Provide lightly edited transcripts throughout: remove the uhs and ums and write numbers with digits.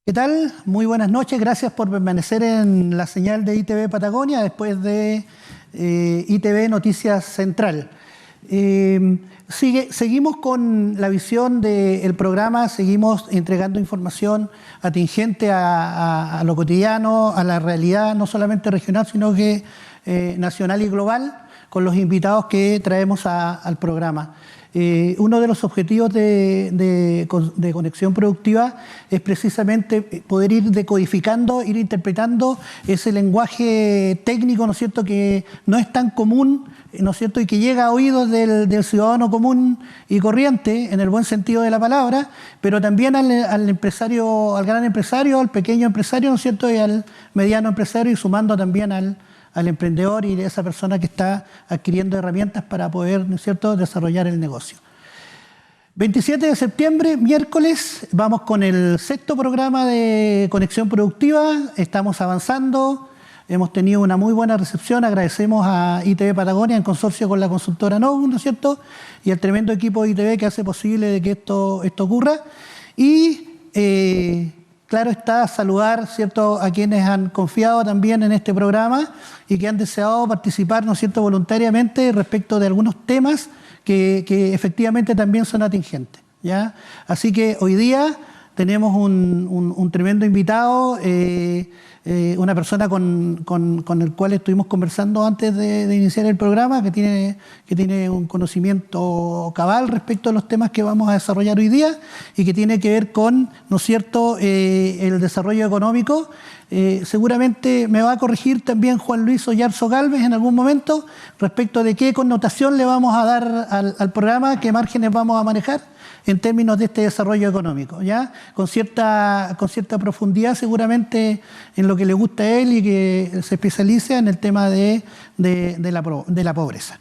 ¿Qué tal? Muy buenas noches. Gracias por permanecer en la señal de ITV Patagonia después de ITV Noticias Central. Seguimos con la visión del programa, seguimos entregando información atingente a lo cotidiano, a la realidad no solamente regional, sino que nacional y global, con los invitados que traemos al programa. Uno de los objetivos de Conexión Productiva es precisamente poder ir decodificando, ir interpretando ese lenguaje técnico, ¿no es cierto?, que no es tan común, ¿no es cierto?, y que llega a oídos del ciudadano común y corriente, en el buen sentido de la palabra, pero también al empresario, al gran empresario, al pequeño empresario, ¿no es cierto?, y al mediano empresario, y sumando también al emprendedor y a esa persona que está adquiriendo herramientas para poder, ¿no es cierto?, desarrollar el negocio. 27 de septiembre, miércoles, vamos con el sexto programa de Conexión Productiva. Estamos avanzando, hemos tenido una muy buena recepción. Agradecemos a ITV Patagonia en consorcio con la consultora Novum, ¿no es cierto?, y al tremendo equipo de ITV que hace posible de que esto ocurra. Y claro está, saludar, ¿cierto?, a quienes han confiado también en este programa y que han deseado participar, ¿no es cierto?, voluntariamente respecto de algunos temas que efectivamente también son atingentes, ¿ya? Así que hoy día tenemos un tremendo invitado, una persona con el cual estuvimos conversando antes de iniciar el programa, que tiene un conocimiento cabal respecto a los temas que vamos a desarrollar hoy día y que tiene que ver con, ¿no es cierto?, el desarrollo económico. Seguramente me va a corregir también Juan Luis Oyarzo Gálvez en algún momento respecto de qué connotación le vamos a dar al programa, qué márgenes vamos a manejar en términos de este desarrollo económico, ¿ya? Con cierta profundidad seguramente en lo que le gusta a él y que se especialice en el tema de la pobreza.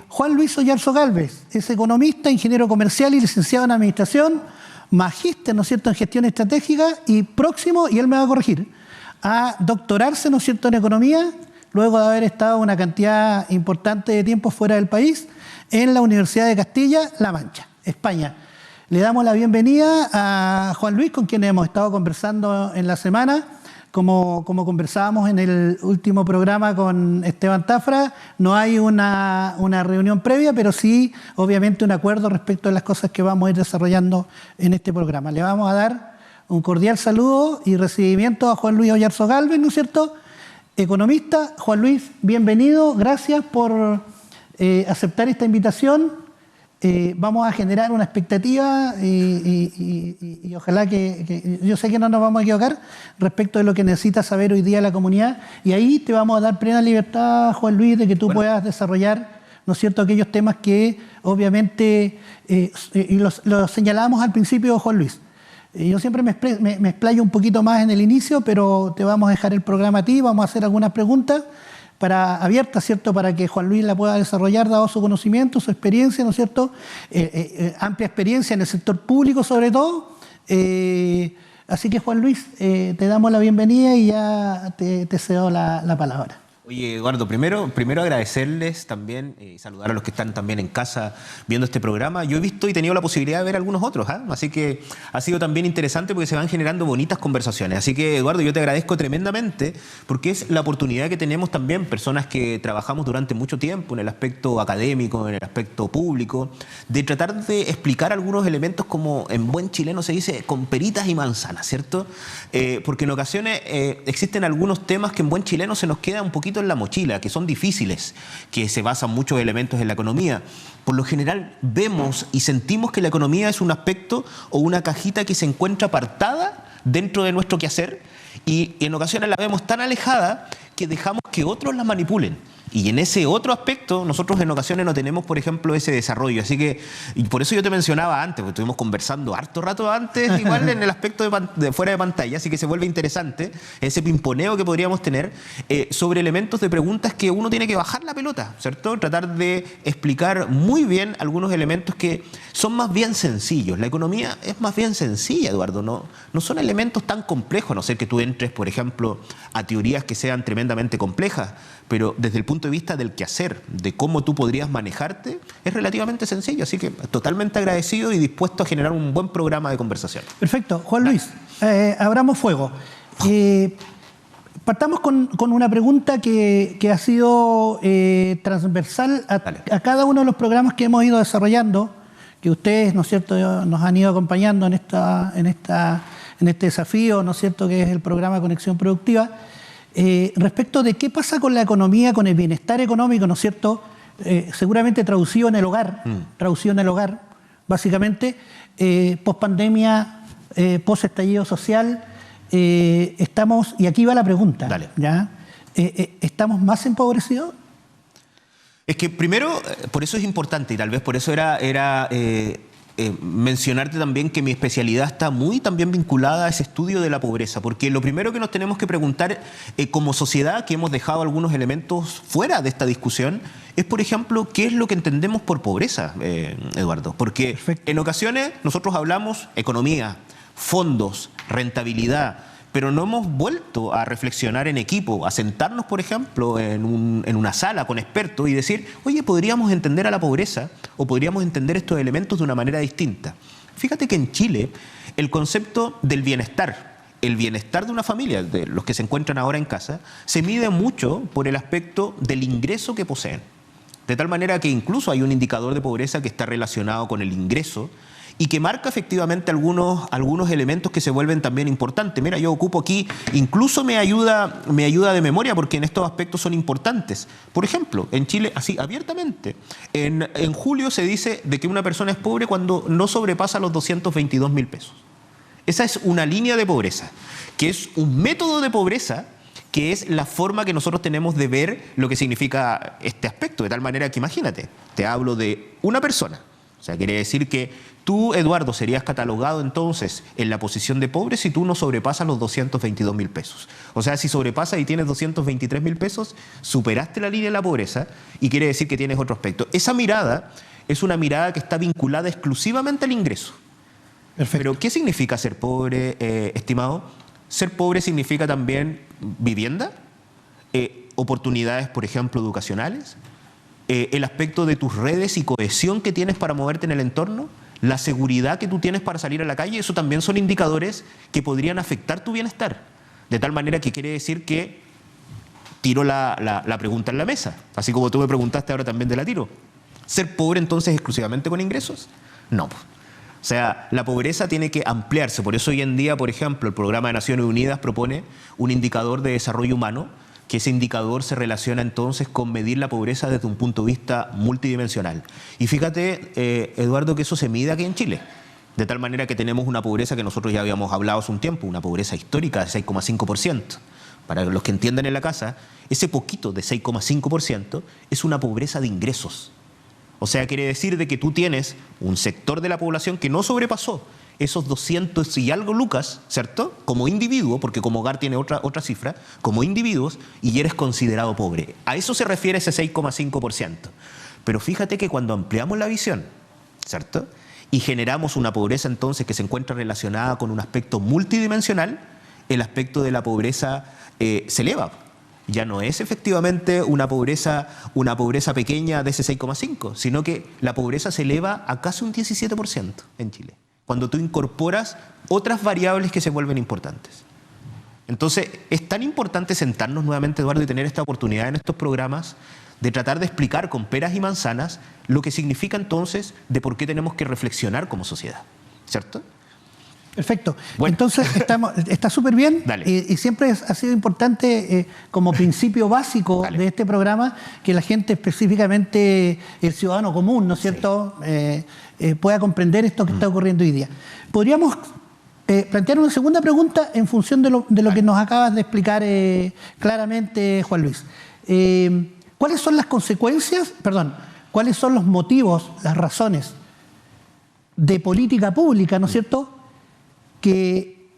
Juan Luis Oyarzo Gálvez es economista, ingeniero comercial y licenciado en administración, magíster, ¿no es cierto?, en gestión estratégica y próximo, y él me va a corregir, a doctorarse, ¿no es cierto?, en economía, luego de haber estado una cantidad importante de tiempo fuera del país, en la Universidad de Castilla-La Mancha, España. Le damos la bienvenida a Juan Luis, con quien hemos estado conversando en la semana. Como conversábamos en el último programa con Esteban Tafra, no hay una reunión previa, pero sí, obviamente, un acuerdo respecto a las cosas que vamos a ir desarrollando en este programa. Le vamos a dar un cordial saludo y recibimiento a Juan Luis Oyarzo Gálvez, ¿no es cierto?, economista. Juan Luis, bienvenido, gracias por aceptar esta invitación. Vamos a generar una expectativa y ojalá que yo sé que no nos vamos a equivocar respecto de lo que necesita saber hoy día la comunidad, y ahí te vamos a dar plena libertad, Juan Luis, de que tú puedas desarrollar, ¿no es cierto?, aquellos temas que obviamente y los señalamos al principio, Juan Luis. Yo siempre me explayo un poquito más en el inicio, pero te vamos a dejar el programa a ti, vamos a hacer algunas preguntas abierta, ¿cierto?, para que Juan Luis la pueda desarrollar, dado su conocimiento, su experiencia, ¿no es cierto?, amplia experiencia en el sector público sobre todo. Así que, Juan Luis, te damos la bienvenida y ya te cedo la palabra. Oye, Eduardo, primero agradecerles también y saludar a los que están también en casa viendo este programa. Yo he visto y tenido la posibilidad de ver algunos otros, así que ha sido también interesante porque se van generando bonitas conversaciones. Así que, Eduardo, yo te agradezco tremendamente porque es la oportunidad que tenemos también, personas que trabajamos durante mucho tiempo en el aspecto académico, en el aspecto público, de tratar de explicar algunos elementos como en buen chileno se dice, con peritas y manzanas, ¿cierto? Porque en ocasiones existen algunos temas que en buen chileno se nos queda un poquito en la mochila, que son difíciles, que se basan muchos elementos en la economía. Por lo general vemos y sentimos que la economía es un aspecto o una cajita que se encuentra apartada dentro de nuestro quehacer y en ocasiones la vemos tan alejada que dejamos que otros la manipulen. Y en ese otro aspecto, nosotros en ocasiones no tenemos, por ejemplo, ese desarrollo. Así que, y por eso yo te mencionaba antes, porque estuvimos conversando harto rato antes, igual en el aspecto de fuera de pantalla, así que se vuelve interesante ese pimponeo que podríamos tener sobre elementos de preguntas que uno tiene que bajar la pelota, ¿cierto? Tratar de explicar muy bien algunos elementos que son más bien sencillos. La economía es más bien sencilla, Eduardo, no son elementos tan complejos, a no ser que tú entres, por ejemplo, a teorías que sean tremendamente complejas. Pero desde el punto de vista del quehacer, de cómo tú podrías manejarte, es relativamente sencillo. Así que totalmente agradecido y dispuesto a generar un buen programa de conversación. Perfecto. Juan Luis, abramos fuego. Partamos con una pregunta que ha sido transversal a cada uno de los programas que hemos ido desarrollando, que ustedes, ¿no es cierto?, nos han ido acompañando en este desafío, ¿no es cierto?, que es el programa Conexión Productiva, respecto de qué pasa con la economía, con el bienestar económico, ¿no es cierto?, seguramente traducido en el hogar, básicamente, post-pandemia, post-estallido social. Estamos, y aquí va la pregunta, ¿ya? ¿Estamos más empobrecidos? Es que primero, por eso es importante, y tal vez por eso era mencionarte también que mi especialidad está muy también vinculada a ese estudio de la pobreza, porque lo primero que nos tenemos que preguntar como sociedad, que hemos dejado algunos elementos fuera de esta discusión, es, por ejemplo, ¿qué es lo que entendemos por pobreza, Eduardo? Porque Perfecto. En ocasiones nosotros hablamos economía, fondos, rentabilidad, pero no hemos vuelto a reflexionar en equipo, a sentarnos, por ejemplo, en una sala con expertos y decir, oye, podríamos entender a la pobreza o podríamos entender estos elementos de una manera distinta. Fíjate que en Chile el concepto del bienestar, el bienestar de una familia, de los que se encuentran ahora en casa, se mide mucho por el aspecto del ingreso que poseen. De tal manera que incluso hay un indicador de pobreza que está relacionado con el ingreso y que marca efectivamente algunos elementos que se vuelven también importantes. Mira, yo ocupo aquí, incluso me ayuda de memoria porque en estos aspectos son importantes. Por ejemplo, en Chile, así abiertamente, en julio se dice de que una persona es pobre cuando no sobrepasa los 222.000 pesos. Esa es una línea de pobreza, que es un método de pobreza, que es la forma que nosotros tenemos de ver lo que significa este aspecto. De tal manera que imagínate, te hablo de una persona. O sea, quiere decir que tú, Eduardo, serías catalogado entonces en la posición de pobre si tú no sobrepasas los 222.000 pesos. O sea, si sobrepasas y tienes 223.000 pesos, superaste la línea de la pobreza y quiere decir que tienes otro aspecto. Esa mirada es una mirada que está vinculada exclusivamente al ingreso. Perfecto. Pero, ¿qué significa ser pobre, estimado? Ser pobre significa también vivienda, oportunidades, por ejemplo, educacionales, el aspecto de tus redes y cohesión que tienes para moverte en el entorno, la seguridad que tú tienes para salir a la calle. Eso también son indicadores que podrían afectar tu bienestar. De tal manera que quiere decir que tiro la pregunta en la mesa, así como tú me preguntaste ahora también te la tiro. ¿Ser pobre entonces exclusivamente con ingresos? No. O sea, la pobreza tiene que ampliarse. Por eso hoy en día, por ejemplo, el Programa de Naciones Unidas propone un indicador de desarrollo humano, que ese indicador se relaciona entonces con medir la pobreza desde un punto de vista multidimensional. Y fíjate, Eduardo, que eso se mide aquí en Chile. De tal manera que tenemos una pobreza que nosotros ya habíamos hablado hace un tiempo, una pobreza histórica de 6,5%. Para los que entiendan en la casa, ese poquito de 6,5% es una pobreza de ingresos. O sea, quiere decir de que tú tienes un sector de la población que no sobrepasó esos 200 y algo lucas, ¿cierto? Como individuo, porque como hogar tiene otra cifra, como individuos, y eres considerado pobre. A eso se refiere ese 6,5%. Pero fíjate que cuando ampliamos la visión, ¿cierto?, y generamos una pobreza entonces que se encuentra relacionada con un aspecto multidimensional, el aspecto de la pobreza se eleva. Ya no es efectivamente una pobreza pequeña de ese 6,5%, sino que la pobreza se eleva a casi un 17% en Chile, cuando tú incorporas otras variables que se vuelven importantes. Entonces, es tan importante sentarnos nuevamente, Eduardo, y tener esta oportunidad en estos programas de tratar de explicar con peras y manzanas lo que significa entonces de por qué tenemos que reflexionar como sociedad, ¿cierto? Perfecto. Bueno. Entonces, está súper bien y siempre ha sido importante como principio básico de este programa que la gente, específicamente el ciudadano común, ¿no es cierto?, pueda comprender esto que está ocurriendo hoy día. Podríamos plantear una segunda pregunta en función de lo que nos acabas de explicar claramente, Juan Luis. ¿Cuáles son las consecuencias, cuáles son los motivos, las razones de política pública, ¿no es cierto?, que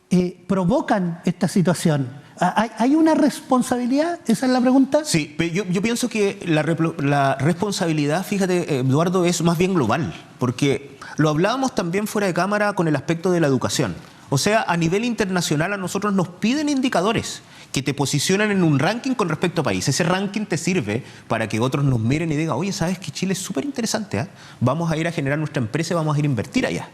provocan esta situación? ¿Hay una responsabilidad? ¿Esa es la pregunta? Sí, yo pienso que la responsabilidad, fíjate, Eduardo, es más bien global, porque lo hablábamos también fuera de cámara con el aspecto de la educación. O sea, a nivel internacional a nosotros nos piden indicadores que te posicionan en un ranking con respecto a país. Ese ranking te sirve para que otros nos miren y digan, oye, ¿sabes que Chile es súper interesante? Vamos a ir a generar nuestra empresa y vamos a ir a invertir allá.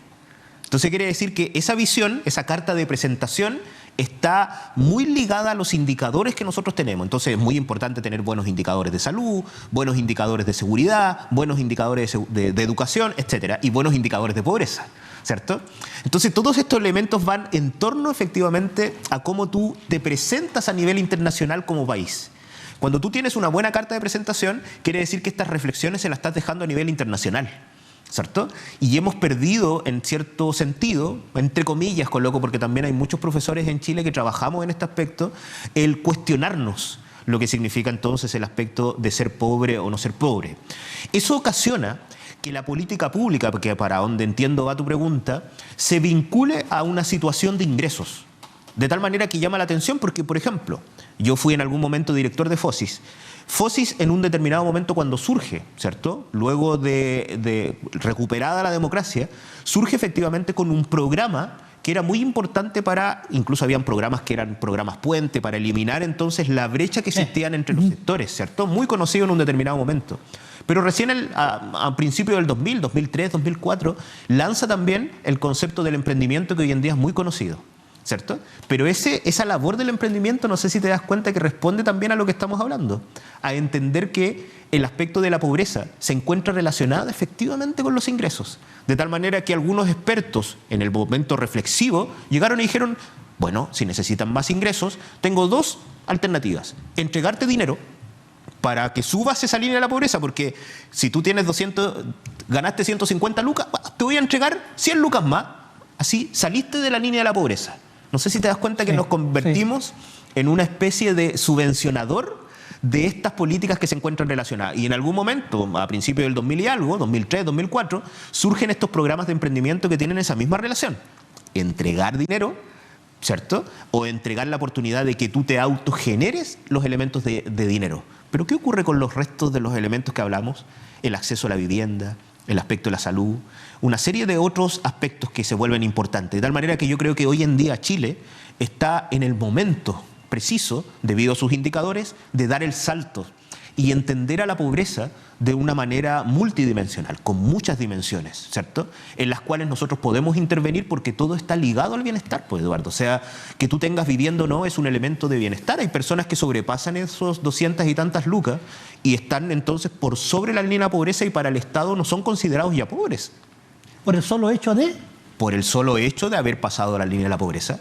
Entonces quiere decir que esa visión, esa carta de presentación, está muy ligada a los indicadores que nosotros tenemos. Entonces es muy importante tener buenos indicadores de salud, buenos indicadores de seguridad, buenos indicadores de educación, etcétera, y buenos indicadores de pobreza, ¿cierto? Entonces todos estos elementos van en torno efectivamente a cómo tú te presentas a nivel internacional como país. Cuando tú tienes una buena carta de presentación, quiere decir que estas reflexiones se las estás dejando a nivel internacional, ¿cierto? Y hemos perdido, en cierto sentido, entre comillas, coloco, porque también hay muchos profesores en Chile que trabajamos en este aspecto, el cuestionarnos lo que significa entonces el aspecto de ser pobre o no ser pobre. Eso ocasiona que la política pública, porque para donde entiendo va tu pregunta, se vincule a una situación de ingresos. De tal manera que llama la atención porque, por ejemplo, yo fui en algún momento director de FOSIS. FOSIS en un determinado momento cuando surge, ¿cierto? Luego de recuperada la democracia, surge efectivamente con un programa que era muy importante para, incluso habían programas que eran programas puente, para eliminar entonces la brecha que existían entre los sectores, ¿cierto? Muy conocido en un determinado momento. Pero recién a principios del 2000, 2003, 2004, lanza también el concepto del emprendimiento que hoy en día es muy conocido, ¿cierto? Pero esa labor del emprendimiento, no sé si te das cuenta que responde también a lo que estamos hablando, a entender que el aspecto de la pobreza se encuentra relacionado efectivamente con los ingresos, de tal manera que algunos expertos en el momento reflexivo llegaron y dijeron, bueno, si necesitan más ingresos, tengo dos alternativas: entregarte dinero para que subas esa línea de la pobreza, porque si tú tienes 200, ganaste 150 lucas, te voy a entregar 100 lucas más, así saliste de la línea de la pobreza. No sé si te das cuenta que nos convertimos en una especie de subvencionador de estas políticas que se encuentran relacionadas. Y en algún momento, a principios del 2000 y algo, 2003, 2004, surgen estos programas de emprendimiento que tienen esa misma relación. Entregar dinero, ¿cierto? O entregar la oportunidad de que tú te autogeneres los elementos de dinero. Pero ¿qué ocurre con los restos de los elementos que hablamos? El acceso a la vivienda, el aspecto de la salud, una serie de otros aspectos que se vuelven importantes. De tal manera que yo creo que hoy en día Chile está en el momento preciso, debido a sus indicadores, de dar el salto y entender a la pobreza de una manera multidimensional, con muchas dimensiones, ¿cierto? En las cuales nosotros podemos intervenir porque todo está ligado al bienestar, pues, Eduardo. O sea, que tú tengas vivienda o no es un elemento de bienestar. Hay personas que sobrepasan esos 200 y tantas lucas y están entonces por sobre la línea de pobreza y para el Estado no son considerados ya pobres. ¿Por el solo hecho de? Por el solo hecho de haber pasado la línea de la pobreza.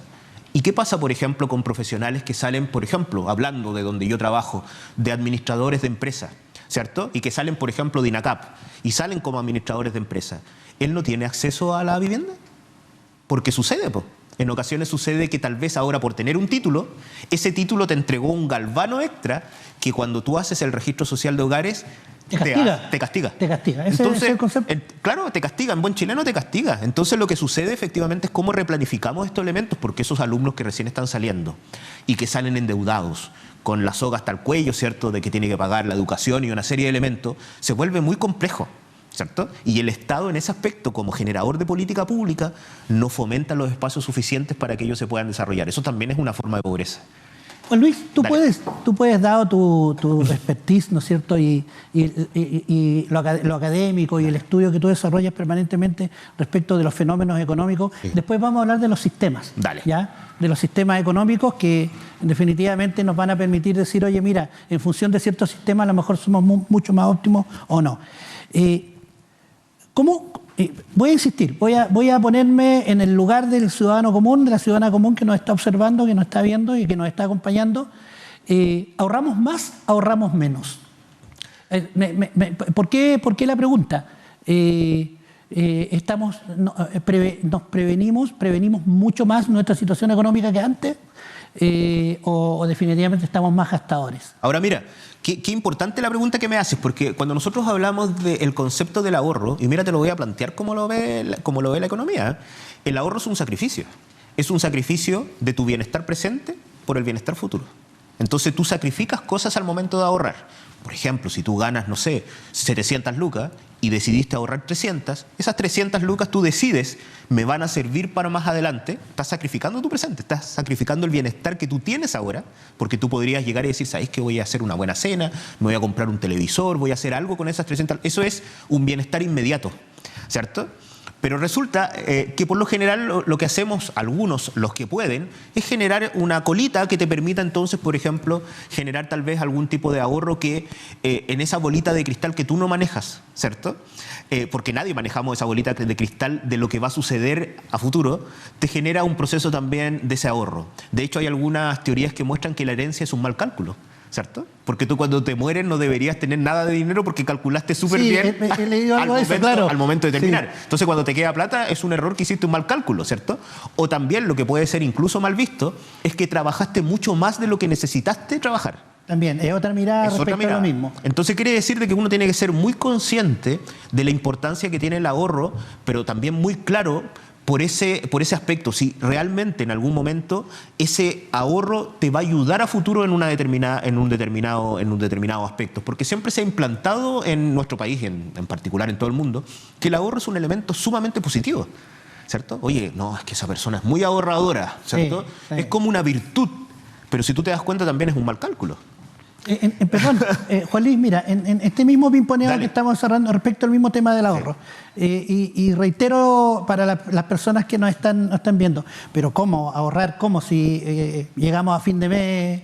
¿Y qué pasa, por ejemplo, con profesionales que salen, por ejemplo, hablando de donde yo trabajo, de administradores de empresas, ¿cierto? Y que salen, por ejemplo, de INACAP y salen como administradores de empresas. ¿Él no tiene acceso a la vivienda? Porque sucede, pues. En ocasiones sucede que tal vez ahora por tener un título, ese título te entregó un galvano extra que cuando tú haces el registro social de hogares te castiga. Te castiga. Ese es el concepto. Claro, te castiga. En buen chileno te castiga. Entonces lo que sucede efectivamente es cómo replanificamos estos elementos, porque esos alumnos que recién están saliendo y que salen endeudados, con la soga hasta el cuello, ¿cierto?, de que tiene que pagar la educación y una serie de elementos, se vuelve muy complejo, ¿cierto? Y el Estado en ese aspecto, como generador de política pública, no fomenta los espacios suficientes para que ellos se puedan desarrollar. Eso también es una forma de pobreza. Juan Luis, tú puedes, dado tu expertise, ¿no es cierto?, y lo académico y el estudio que tú desarrollas permanentemente respecto de los fenómenos económicos. Sí. Después vamos a hablar de los sistemas. Dale. ¿Ya? De los sistemas económicos que definitivamente nos van a permitir decir, oye, mira, en función de ciertos sistemas a lo mejor somos mucho más óptimos o no. Voy a insistir, voy a ponerme en el lugar del ciudadano común, de la ciudadana común que nos está observando, que nos está viendo y que nos está acompañando. ¿Ahorramos más, ahorramos menos? ¿Por qué la pregunta? ¿Nos prevenimos mucho más nuestra situación económica que antes? ¿O definitivamente estamos más gastadores? Ahora mira, qué importante la pregunta que me haces, porque cuando nosotros hablamos del concepto del ahorro, y mira, te lo voy a plantear como lo ve la economía, el ahorro es un sacrificio de tu bienestar presente por el bienestar futuro. Entonces tú sacrificas cosas al momento de ahorrar. Por ejemplo, si tú ganas, no sé, 700 lucas y decidiste ahorrar 300, esas 300 lucas tú decides, me van a servir para más adelante. Estás sacrificando tu presente, estás sacrificando el bienestar que tú tienes ahora, porque tú podrías llegar y decir, ¿sabes qué? Voy a hacer una buena cena, me voy a comprar un televisor, voy a hacer algo con esas 300. Eso es un bienestar inmediato, ¿cierto? Pero resulta que por lo general lo que hacemos, algunos, los que pueden, es generar una colita que te permita entonces, por ejemplo, generar tal vez algún tipo de ahorro que en esa bolita de cristal que tú no manejas, ¿cierto? Porque nadie manejamos esa bolita de cristal de lo que va a suceder a futuro, te genera un proceso también de ese ahorro. De hecho, hay algunas teorías que muestran que la herencia es un mal cálculo, ¿cierto? Porque tú cuando te mueres no deberías tener nada de dinero porque calculaste súper bien he leído algo de eso, claro. al momento de terminar. Sí. Entonces cuando te queda plata es un error que hiciste un mal cálculo, ¿cierto? O también lo que puede ser incluso mal visto es que trabajaste mucho más de lo que necesitaste trabajar. También, es otra mirada respecto a lo mismo. Entonces quiere decir de que uno tiene que ser muy consciente de la importancia que tiene el ahorro, pero también muy claro por ese aspecto, si realmente en algún momento ese ahorro te va a ayudar a futuro en un determinado aspecto. Porque siempre se ha implantado en nuestro país, en particular en todo el mundo, que el ahorro es un elemento sumamente positivo, ¿cierto? Oye, no, es que esa persona es muy ahorradora, ¿cierto? Sí. Es como una virtud, pero si tú te das cuenta también es un mal cálculo. Perdón, Juan Luis, mira, en este mismo pimponeo que estamos cerrando respecto al mismo tema del ahorro, y reitero para las personas que nos están viendo, pero ¿cómo ahorrar? ¿Cómo si llegamos a fin de mes?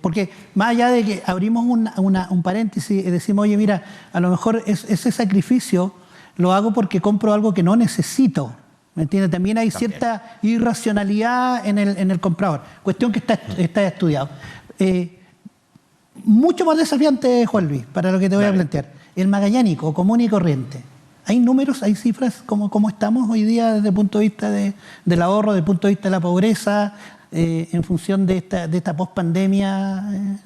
Porque más allá de que abrimos un paréntesis y decimos, oye, mira, a lo mejor ese sacrificio lo hago porque compro algo que no necesito. ¿Me entiendes? También hay cierta irracionalidad en el comprador, cuestión que está estudiado. Mucho más desafiante, Juan Luis, para lo que te voy a plantear. El magallánico, común y corriente. ¿Hay números, hay cifras cómo estamos hoy día desde el punto de vista del ahorro, desde el punto de vista de la pobreza, en función de esta post-pandemia?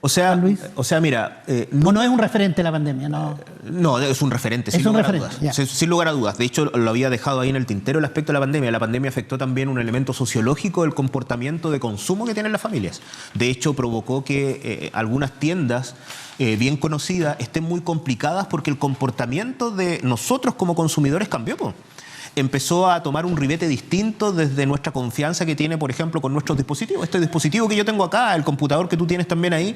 O sea, Luis. Mira... no es un referente la pandemia, ¿no? No, es un referente, sin lugar a dudas. Sin lugar a dudas. De hecho, lo había dejado ahí en el tintero el aspecto de la pandemia. La pandemia afectó también un elemento sociológico del comportamiento de consumo que tienen las familias. De hecho, provocó que algunas tiendas bien conocidas estén muy complicadas porque el comportamiento de nosotros como consumidores cambió, po. Empezó a tomar un ribete distinto desde nuestra confianza que tiene, por ejemplo, con nuestros dispositivos. Este dispositivo que yo tengo acá, el computador que tú tienes también ahí,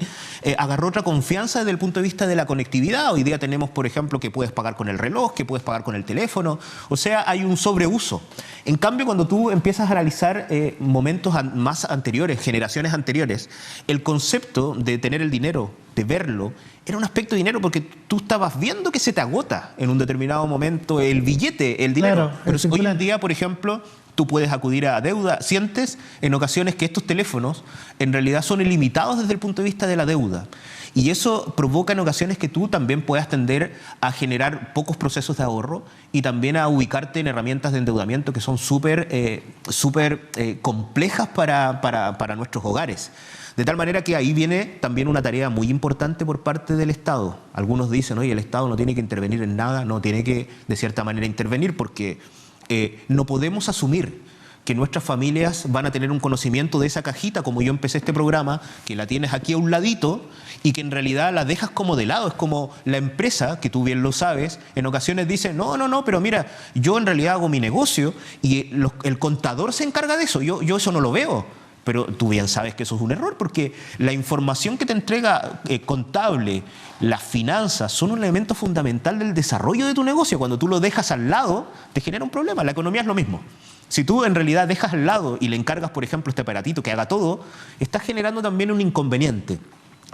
agarró otra confianza desde el punto de vista de la conectividad. Hoy día tenemos, por ejemplo, que puedes pagar con el reloj, que puedes pagar con el teléfono. O sea, hay un sobreuso. En cambio, cuando tú empiezas a analizar momentos más anteriores, generaciones anteriores, el concepto de tener el dinero, de verlo, era un aspecto de dinero porque tú estabas viendo que se te agota en un determinado momento el billete, el dinero. Claro, pero hoy en día, por ejemplo, tú puedes acudir a deuda. Sientes en ocasiones que estos teléfonos en realidad son ilimitados desde el punto de vista de la deuda. Y eso provoca en ocasiones que tú también puedas tender a generar pocos procesos de ahorro y también a ubicarte en herramientas de endeudamiento que son súper complejas para nuestros hogares. De tal manera que ahí viene también una tarea muy importante por parte del Estado. Algunos dicen, oye, el Estado no tiene que intervenir en nada, no tiene que, de cierta manera, intervenir porque no podemos asumir que nuestras familias van a tener un conocimiento de esa cajita, como yo empecé este programa, que la tienes aquí a un ladito y que en realidad la dejas como de lado. Es como la empresa, que tú bien lo sabes, en ocasiones dice, no, pero mira, yo en realidad hago mi negocio y el contador se encarga de eso, yo eso no lo veo. Pero tú bien sabes que eso es un error porque la información que te entrega contable, las finanzas, son un elemento fundamental del desarrollo de tu negocio. Cuando tú lo dejas al lado, te genera un problema. La economía es lo mismo. Si tú en realidad dejas al lado y le encargas, por ejemplo, este aparatito que haga todo, estás generando también un inconveniente.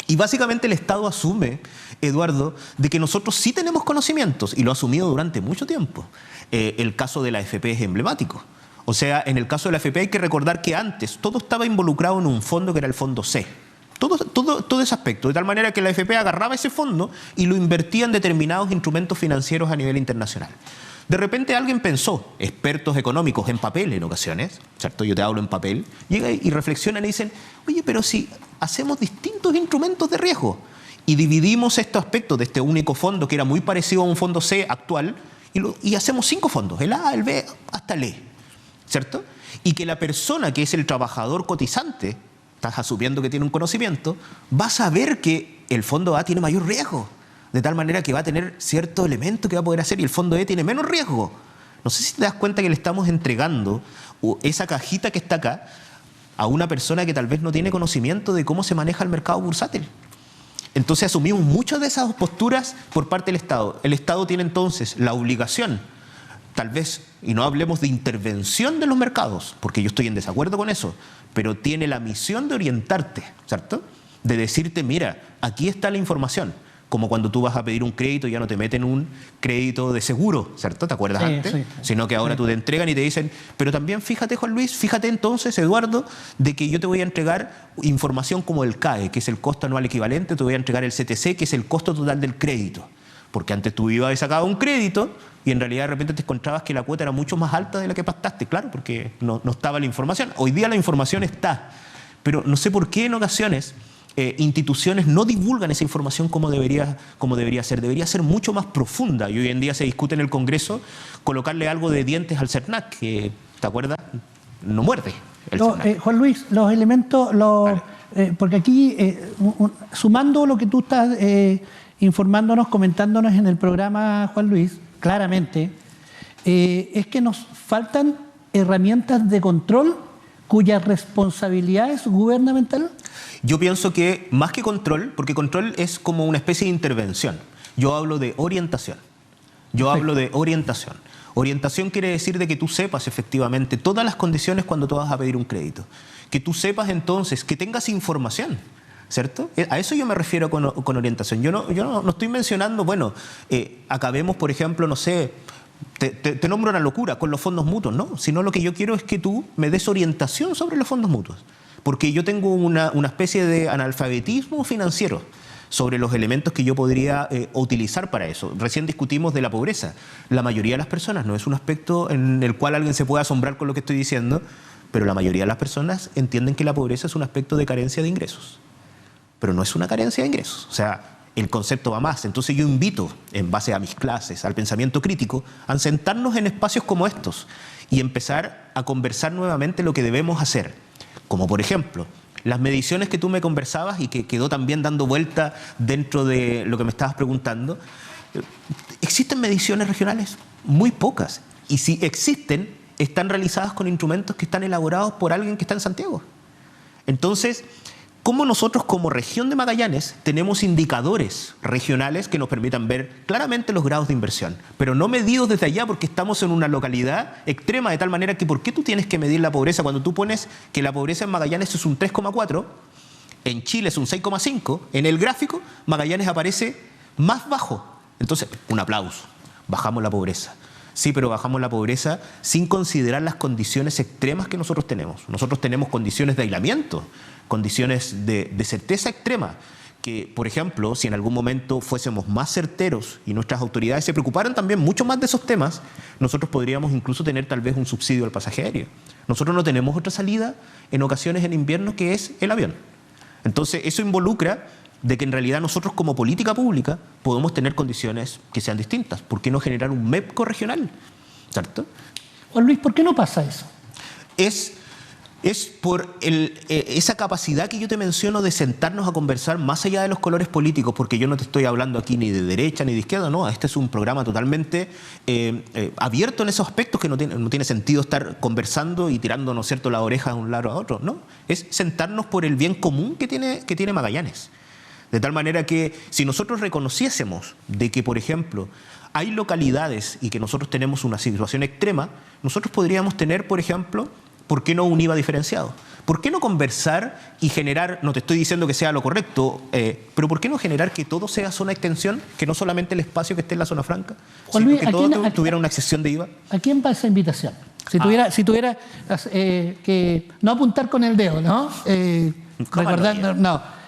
Y básicamente el Estado asume, Eduardo, de que nosotros sí tenemos conocimientos y lo ha asumido durante mucho tiempo. El caso de la AFP es emblemático. O sea, en el caso de la AFP hay que recordar que antes todo estaba involucrado en un fondo que era el fondo C. Todo ese aspecto, de tal manera que la AFP agarraba ese fondo y lo invertía en determinados instrumentos financieros a nivel internacional. De repente alguien pensó, expertos económicos en papel en ocasiones, ¿cierto? Yo te hablo en papel, llegan y reflexionan y dicen, oye, pero si hacemos distintos instrumentos de riesgo y dividimos estos aspectos de este único fondo que era muy parecido a un fondo C actual y hacemos 5 fondos, el A, el B, hasta el E. ¿Cierto? Y que la persona que es el trabajador cotizante, estás asumiendo que tiene un conocimiento, va a saber que el fondo A tiene mayor riesgo, de tal manera que va a tener cierto elemento que va a poder hacer y el fondo E tiene menos riesgo. No sé si te das cuenta que le estamos entregando esa cajita que está acá a una persona que tal vez no tiene conocimiento de cómo se maneja el mercado bursátil. Entonces asumimos muchas de esas posturas por parte del Estado. El Estado tiene entonces la obligación tal vez, y no hablemos de intervención de los mercados, porque yo estoy en desacuerdo con eso, pero tiene la misión de orientarte, ¿cierto? De decirte, mira, aquí está la información. Como cuando tú vas a pedir un crédito, ya no te meten un crédito de seguro, ¿cierto? ¿Te acuerdas antes? Sí. Sino que ahora tú te entregan y te dicen, pero también fíjate, Juan Luis, fíjate entonces, Eduardo, de que yo te voy a entregar información como el CAE, que es el costo anual equivalente, te voy a entregar el CTC, que es el costo total del crédito. Porque antes tú ibas y sacabas un crédito y en realidad de repente te encontrabas que la cuota era mucho más alta de la que pactaste, claro, porque no estaba la información. Hoy día la información está, pero no sé por qué en ocasiones instituciones no divulgan esa información como debería ser. Debería ser mucho más profunda. Y hoy en día se discute en el Congreso colocarle algo de dientes al CERNAC, que, ¿te acuerdas? No muerde. Juan Luis, los elementos, porque aquí, sumando lo que tú estás informándonos, comentándonos en el programa, Juan Luis, claramente, es que nos faltan herramientas de control cuya responsabilidad es gubernamental. Yo pienso que más que control, porque control es como una especie de intervención, yo hablo de orientación. Orientación quiere decir de que tú sepas efectivamente todas las condiciones cuando tú vas a pedir un crédito. Que tú sepas entonces, que tengas información, ¿cierto? A eso yo me refiero con orientación. Yo no estoy mencionando, acabemos, por ejemplo, no sé, te nombro una locura con los fondos mutuos, ¿no? Sino lo que yo quiero es que tú me des orientación sobre los fondos mutuos. Porque yo tengo una especie de analfabetismo financiero sobre los elementos que yo podría utilizar para eso. Recién discutimos de la pobreza. La mayoría de las personas, no es un aspecto en el cual alguien se pueda asombrar con lo que estoy diciendo, pero la mayoría de las personas entienden que la pobreza es un aspecto de carencia de ingresos. Pero no es una carencia de ingresos. O sea, el concepto va más. Entonces yo invito, en base a mis clases, al pensamiento crítico, a sentarnos en espacios como estos y empezar a conversar nuevamente lo que debemos hacer. Como por ejemplo, las mediciones que tú me conversabas y que quedó también dando vuelta dentro de lo que me estabas preguntando. ¿Existen mediciones regionales? Muy pocas. Y si existen, están realizadas con instrumentos que están elaborados por alguien que está en Santiago. Entonces, ¿cómo nosotros como región de Magallanes tenemos indicadores regionales que nos permitan ver claramente los grados de inversión, pero no medidos desde allá porque estamos en una localidad extrema de tal manera que ¿por qué tú tienes que medir la pobreza cuando tú pones que la pobreza en Magallanes es un 3,4, en Chile es un 6,5, en el gráfico Magallanes aparece más bajo? Entonces, un aplauso, bajamos la pobreza. Sí, pero bajamos la pobreza sin considerar las condiciones extremas que nosotros tenemos. Nosotros tenemos condiciones de aislamiento, condiciones de certeza extrema, que, por ejemplo, si en algún momento fuésemos más certeros y nuestras autoridades se preocuparan también mucho más de esos temas, nosotros podríamos incluso tener tal vez un subsidio al pasaje aéreo. Nosotros no tenemos otra salida en ocasiones en invierno que es el avión. Entonces, eso involucra de que en realidad nosotros como política pública podemos tener condiciones que sean distintas. ¿Por qué no generar un MEPCO regional? ¿Cierto? Juan Luis, ¿por qué no pasa eso? Es por esa capacidad que yo te menciono de sentarnos a conversar más allá de los colores políticos, porque yo no te estoy hablando aquí ni de derecha ni de izquierda, no, este es un programa totalmente abierto en esos aspectos que no tiene sentido estar conversando y tirando, ¿no es cierto?, la oreja de un lado a otro, ¿no? Es sentarnos por el bien común que tiene Magallanes. De tal manera que si nosotros reconociésemos de que, por ejemplo, hay localidades y que nosotros tenemos una situación extrema, nosotros podríamos tener, por ejemplo, ¿por qué no un IVA diferenciado? ¿Por qué no conversar y generar, no te estoy diciendo que sea lo correcto, pero ¿por qué no generar que todo sea zona de extensión, que no solamente el espacio que esté en la zona franca, sino que todo tuviera una excepción de IVA? ¿A quién va esa invitación? Si tuviera que no apuntar con el dedo, ¿no? Recordar, no.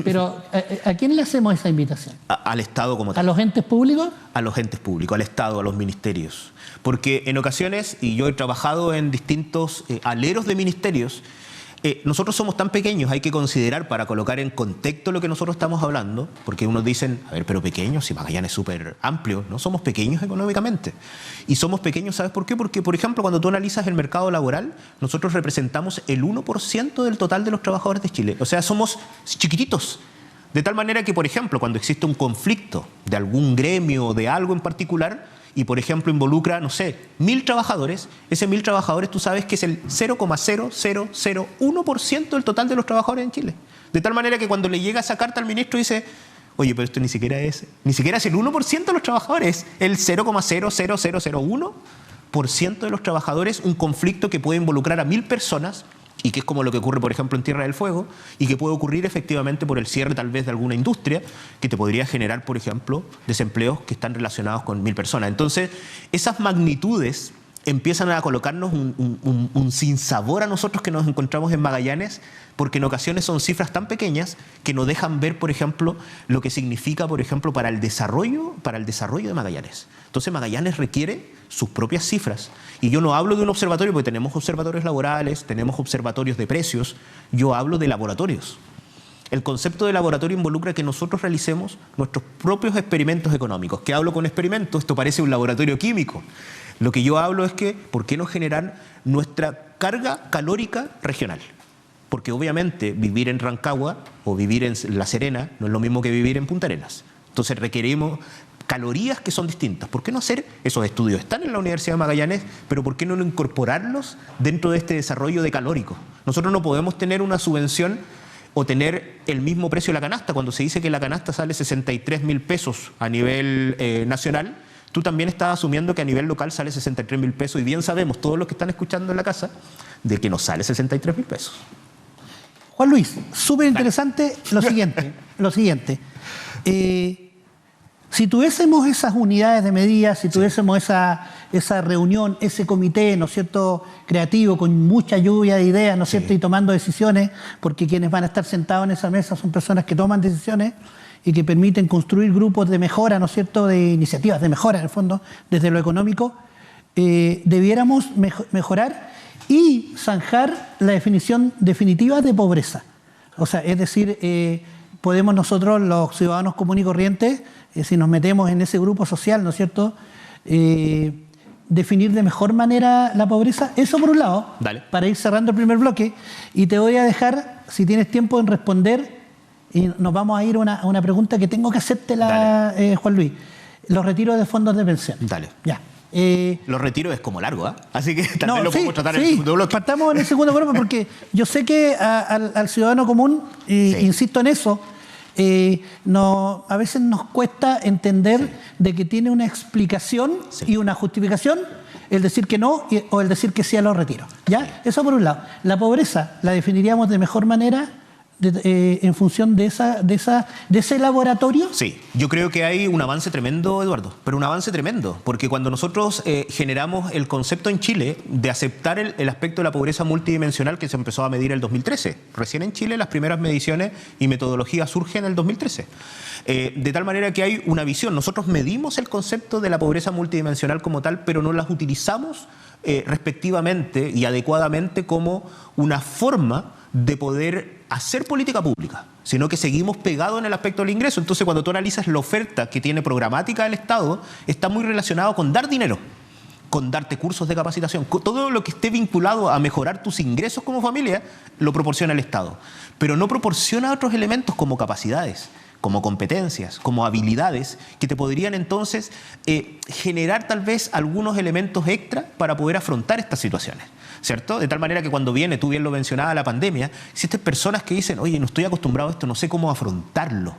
Pero ¿a quién le hacemos esa invitación? Al Estado como tal. ¿A los entes públicos? A los entes públicos, al Estado, a los ministerios. Porque en ocasiones, y yo he trabajado en distintos aleros de ministerios, nosotros somos tan pequeños, hay que considerar para colocar en contexto lo que nosotros estamos hablando, porque unos dicen, a ver, pero pequeños, si Magallanes es súper amplio, no somos pequeños económicamente. Y somos pequeños, ¿sabes por qué? Porque, por ejemplo, cuando tú analizas el mercado laboral, nosotros representamos el 1% del total de los trabajadores de Chile. O sea, somos chiquititos. De tal manera que, por ejemplo, cuando existe un conflicto de algún gremio o de algo en particular, y por ejemplo involucra, no sé, 1.000 trabajadores, ese 1.000 trabajadores tú sabes que es el 0,0001% del total de los trabajadores en Chile. De tal manera que cuando le llega esa carta al ministro dice, Oye, pero esto ni siquiera es el 1% de los trabajadores, el 0,00001% de los trabajadores, un conflicto que puede involucrar a 1000 personas y que es como lo que ocurre, por ejemplo, en Tierra del Fuego y que puede ocurrir efectivamente por el cierre tal vez de alguna industria que te podría generar, por ejemplo, desempleos que están relacionados con 1000 personas. Entonces, esas magnitudes empiezan a colocarnos un sinsabor a nosotros que nos encontramos en Magallanes, porque en ocasiones son cifras tan pequeñas que nos dejan ver, por ejemplo, lo que significa, por ejemplo, para el desarrollo de Magallanes. Entonces Magallanes requiere sus propias cifras. Y yo no hablo de un observatorio, porque tenemos observatorios laborales, tenemos observatorios de precios, yo hablo de laboratorios. El concepto de laboratorio involucra que nosotros realicemos nuestros propios experimentos económicos. ¿Qué hablo con experimentos? Esto parece un laboratorio químico. Lo que yo hablo es que, ¿por qué no generar nuestra carga calórica regional? Porque obviamente vivir en Rancagua o vivir en La Serena no es lo mismo que vivir en Punta Arenas. Entonces requerimos calorías que son distintas. ¿Por qué no hacer? Esos estudios están en la Universidad de Magallanes, pero ¿por qué no incorporarlos dentro de este desarrollo de calórico? Nosotros no podemos tener una subvención o tener el mismo precio de la canasta. Cuando se dice que la canasta sale 63.000 pesos a nivel nacional, tú también estás asumiendo que a nivel local sale 63.000 pesos y bien sabemos, todos los que están escuchando en la casa, de que nos sale 63.000 pesos. Juan Luis, súper interesante lo siguiente. Si tuviésemos esas unidades de medida, si tuviésemos esa reunión, ese comité, ¿no es cierto?, creativo, con mucha lluvia de ideas, ¿no es cierto?, y tomando decisiones, porque quienes van a estar sentados en esa mesa son personas que toman decisiones y que permiten construir grupos de mejora, ¿no es cierto?, de iniciativas de mejora, en el fondo, desde lo económico, debiéramos mejorar y zanjar la definición definitiva de pobreza. O sea, es decir, podemos nosotros, los ciudadanos comunes y corrientes, si nos metemos en ese grupo social, ¿no es cierto?, definir de mejor manera la pobreza. Eso por un lado, Dale. Para ir cerrando el primer bloque. Y te voy a dejar, si tienes tiempo, en responder, y nos vamos a ir a una pregunta que tengo que hacértela, Juan Luis. Los retiros de fondos de pensión. Dale. Ya. Los retiros es como largo, ¿eh? Así que también lo podemos tratar en el segundo bloque. Partamos en el segundo bloque porque yo sé que al ciudadano común, insisto en eso, a veces nos cuesta entender de que tiene una explicación y una justificación el decir que no o el decir que sí a los retiros. ¿Ya? Eso por un lado. La pobreza la definiríamos de mejor manera en función de ese laboratorio. Sí, yo creo que hay un avance tremendo, Eduardo, pero un avance tremendo, porque cuando nosotros generamos el concepto en Chile de aceptar el aspecto de la pobreza multidimensional que se empezó a medir en el 2013, recién en Chile las primeras mediciones y metodologías surgen en el 2013. De tal manera que hay una visión, nosotros medimos el concepto de la pobreza multidimensional como tal, pero no las utilizamos respectivamente y adecuadamente como una forma de poder hacer política pública, sino que seguimos pegados en el aspecto del ingreso. Entonces, cuando tú analizas la oferta que tiene programática el Estado, está muy relacionado con dar dinero, con darte cursos de capacitación. Todo lo que esté vinculado a mejorar tus ingresos como familia, lo proporciona el Estado. Pero no proporciona otros elementos como capacidades, como competencias, como habilidades, que te podrían entonces generar tal vez algunos elementos extra para poder afrontar estas situaciones, ¿cierto? De tal manera que cuando viene, tú bien lo mencionabas, la pandemia, existen personas que dicen, oye, no estoy acostumbrado a esto, no sé cómo afrontarlo.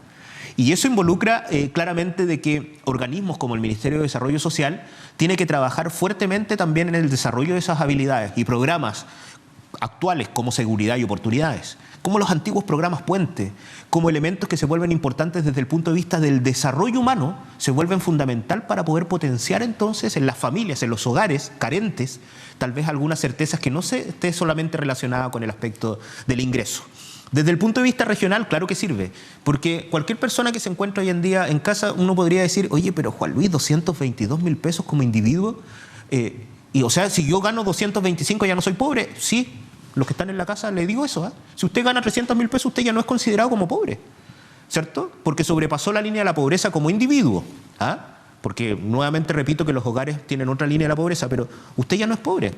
Y eso involucra claramente de que organismos como el Ministerio de Desarrollo Social tiene que trabajar fuertemente también en el desarrollo de esas habilidades y programas actuales como seguridad y oportunidades, como los antiguos programas puente, como elementos que se vuelven importantes desde el punto de vista del desarrollo humano, se vuelven fundamental para poder potenciar entonces en las familias, en los hogares carentes, tal vez algunas certezas que no se esté solamente relacionada con el aspecto del ingreso. Desde el punto de vista regional, claro que sirve, porque cualquier persona que se encuentra hoy en día en casa, uno podría decir, oye, pero Juan Luis, 222.000 pesos como individuo, y o sea, si yo gano 225 ya no soy pobre. Sí, los que están en la casa le digo eso, ¿eh? Si usted gana 300.000 pesos, usted ya no es considerado como pobre, ¿cierto? Porque sobrepasó la línea de la pobreza como individuo, ¿ah? Porque nuevamente repito que los hogares tienen otra línea de la pobreza, pero usted ya no es pobre,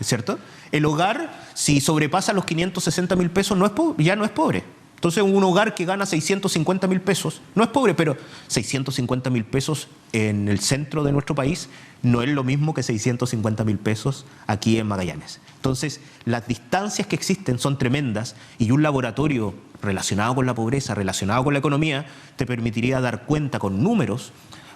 ¿cierto? El hogar, si sobrepasa los 560.000 pesos, ya no es pobre. Entonces, un hogar que gana 650.000 pesos no es pobre, pero 650.000 pesos en el centro de nuestro país no es lo mismo que 650.000 pesos aquí en Magallanes. Entonces, las distancias que existen son tremendas y un laboratorio relacionado con la pobreza, relacionado con la economía, te permitiría dar cuenta con números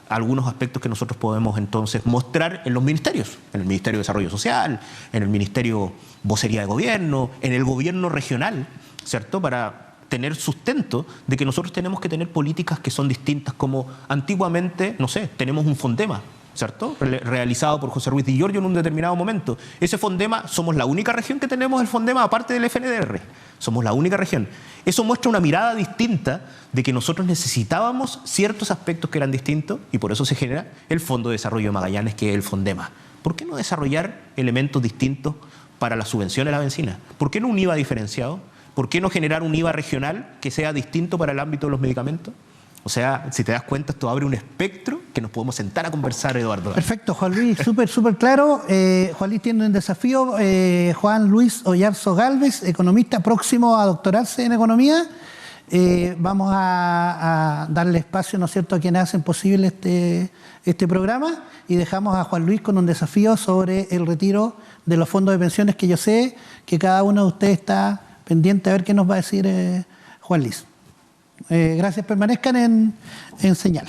algunos aspectos que nosotros podemos entonces mostrar en los ministerios, en el Ministerio de Desarrollo Social, en el Ministerio Vocería de Gobierno, en el gobierno regional, ¿cierto? Para tener sustento de que nosotros tenemos que tener políticas que son distintas, como antiguamente, no sé, tenemos un Fondema, ¿cierto? Realizado por José Ruiz Di Giorgio en un determinado momento. Ese Fondema, somos la única región que tenemos el Fondema aparte del FNDR. Somos la única región. Eso muestra una mirada distinta de que nosotros necesitábamos ciertos aspectos que eran distintos y por eso se genera el Fondo de Desarrollo de Magallanes, que es el Fondema. ¿Por qué no desarrollar elementos distintos para la subvención a la bencina? ¿Por qué no un IVA diferenciado? ¿Por qué no generar un IVA regional que sea distinto para el ámbito de los medicamentos? O sea, si te das cuenta, esto abre un espectro que nos podemos sentar a conversar, Eduardo. Perfecto, Juan Luis, súper claro. Juan Luis tiene un desafío. Juan Luis Oyarzo Gálvez, economista próximo a doctorarse en economía. Vamos a darle espacio, ¿no es cierto?, a quienes hacen posible este programa y dejamos a Juan Luis con un desafío sobre el retiro de los fondos de pensiones, que yo sé que cada uno de ustedes está pendiente a ver qué nos va a decir Juan Luis. Gracias, permanezcan en señal.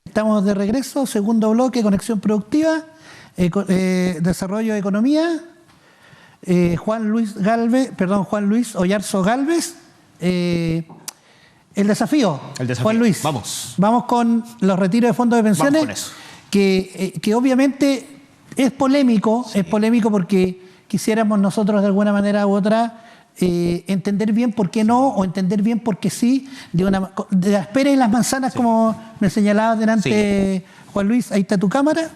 Estamos de regreso, segundo bloque, conexión productiva, desarrollo de economía. Juan Luis Oyarzo Gálvez. El desafío, Juan Luis. Vamos con los retiros de fondos de pensiones. Vamos con eso. Que obviamente es polémico, sí. Es polémico porque quisiéramos nosotros de alguna manera u otra entender bien por qué no, o entender bien por qué sí, de las peras y las manzanas, sí. Como me señalabas delante, sí. Juan Luis, ahí está tu cámara,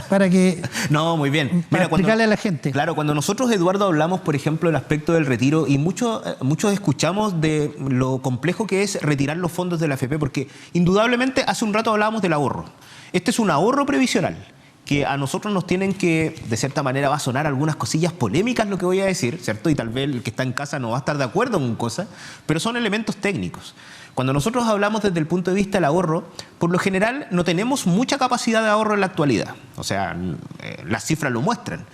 para que... No, muy bien. Para explicarle a la gente. Claro, cuando nosotros, Eduardo, hablamos, por ejemplo, del aspecto del retiro, y muchos escuchamos de lo complejo que es retirar los fondos de la AFP, porque indudablemente hace un rato hablábamos del ahorro. Este es un ahorro previsional, que a nosotros nos tienen que, de cierta manera, va a sonar algunas cosillas polémicas lo que voy a decir, ¿cierto? Y tal vez el que está en casa no va a estar de acuerdo en cosas, pero son elementos técnicos. Cuando nosotros hablamos desde el punto de vista del ahorro, por lo general no tenemos mucha capacidad de ahorro en la actualidad. O sea, las cifras lo muestran.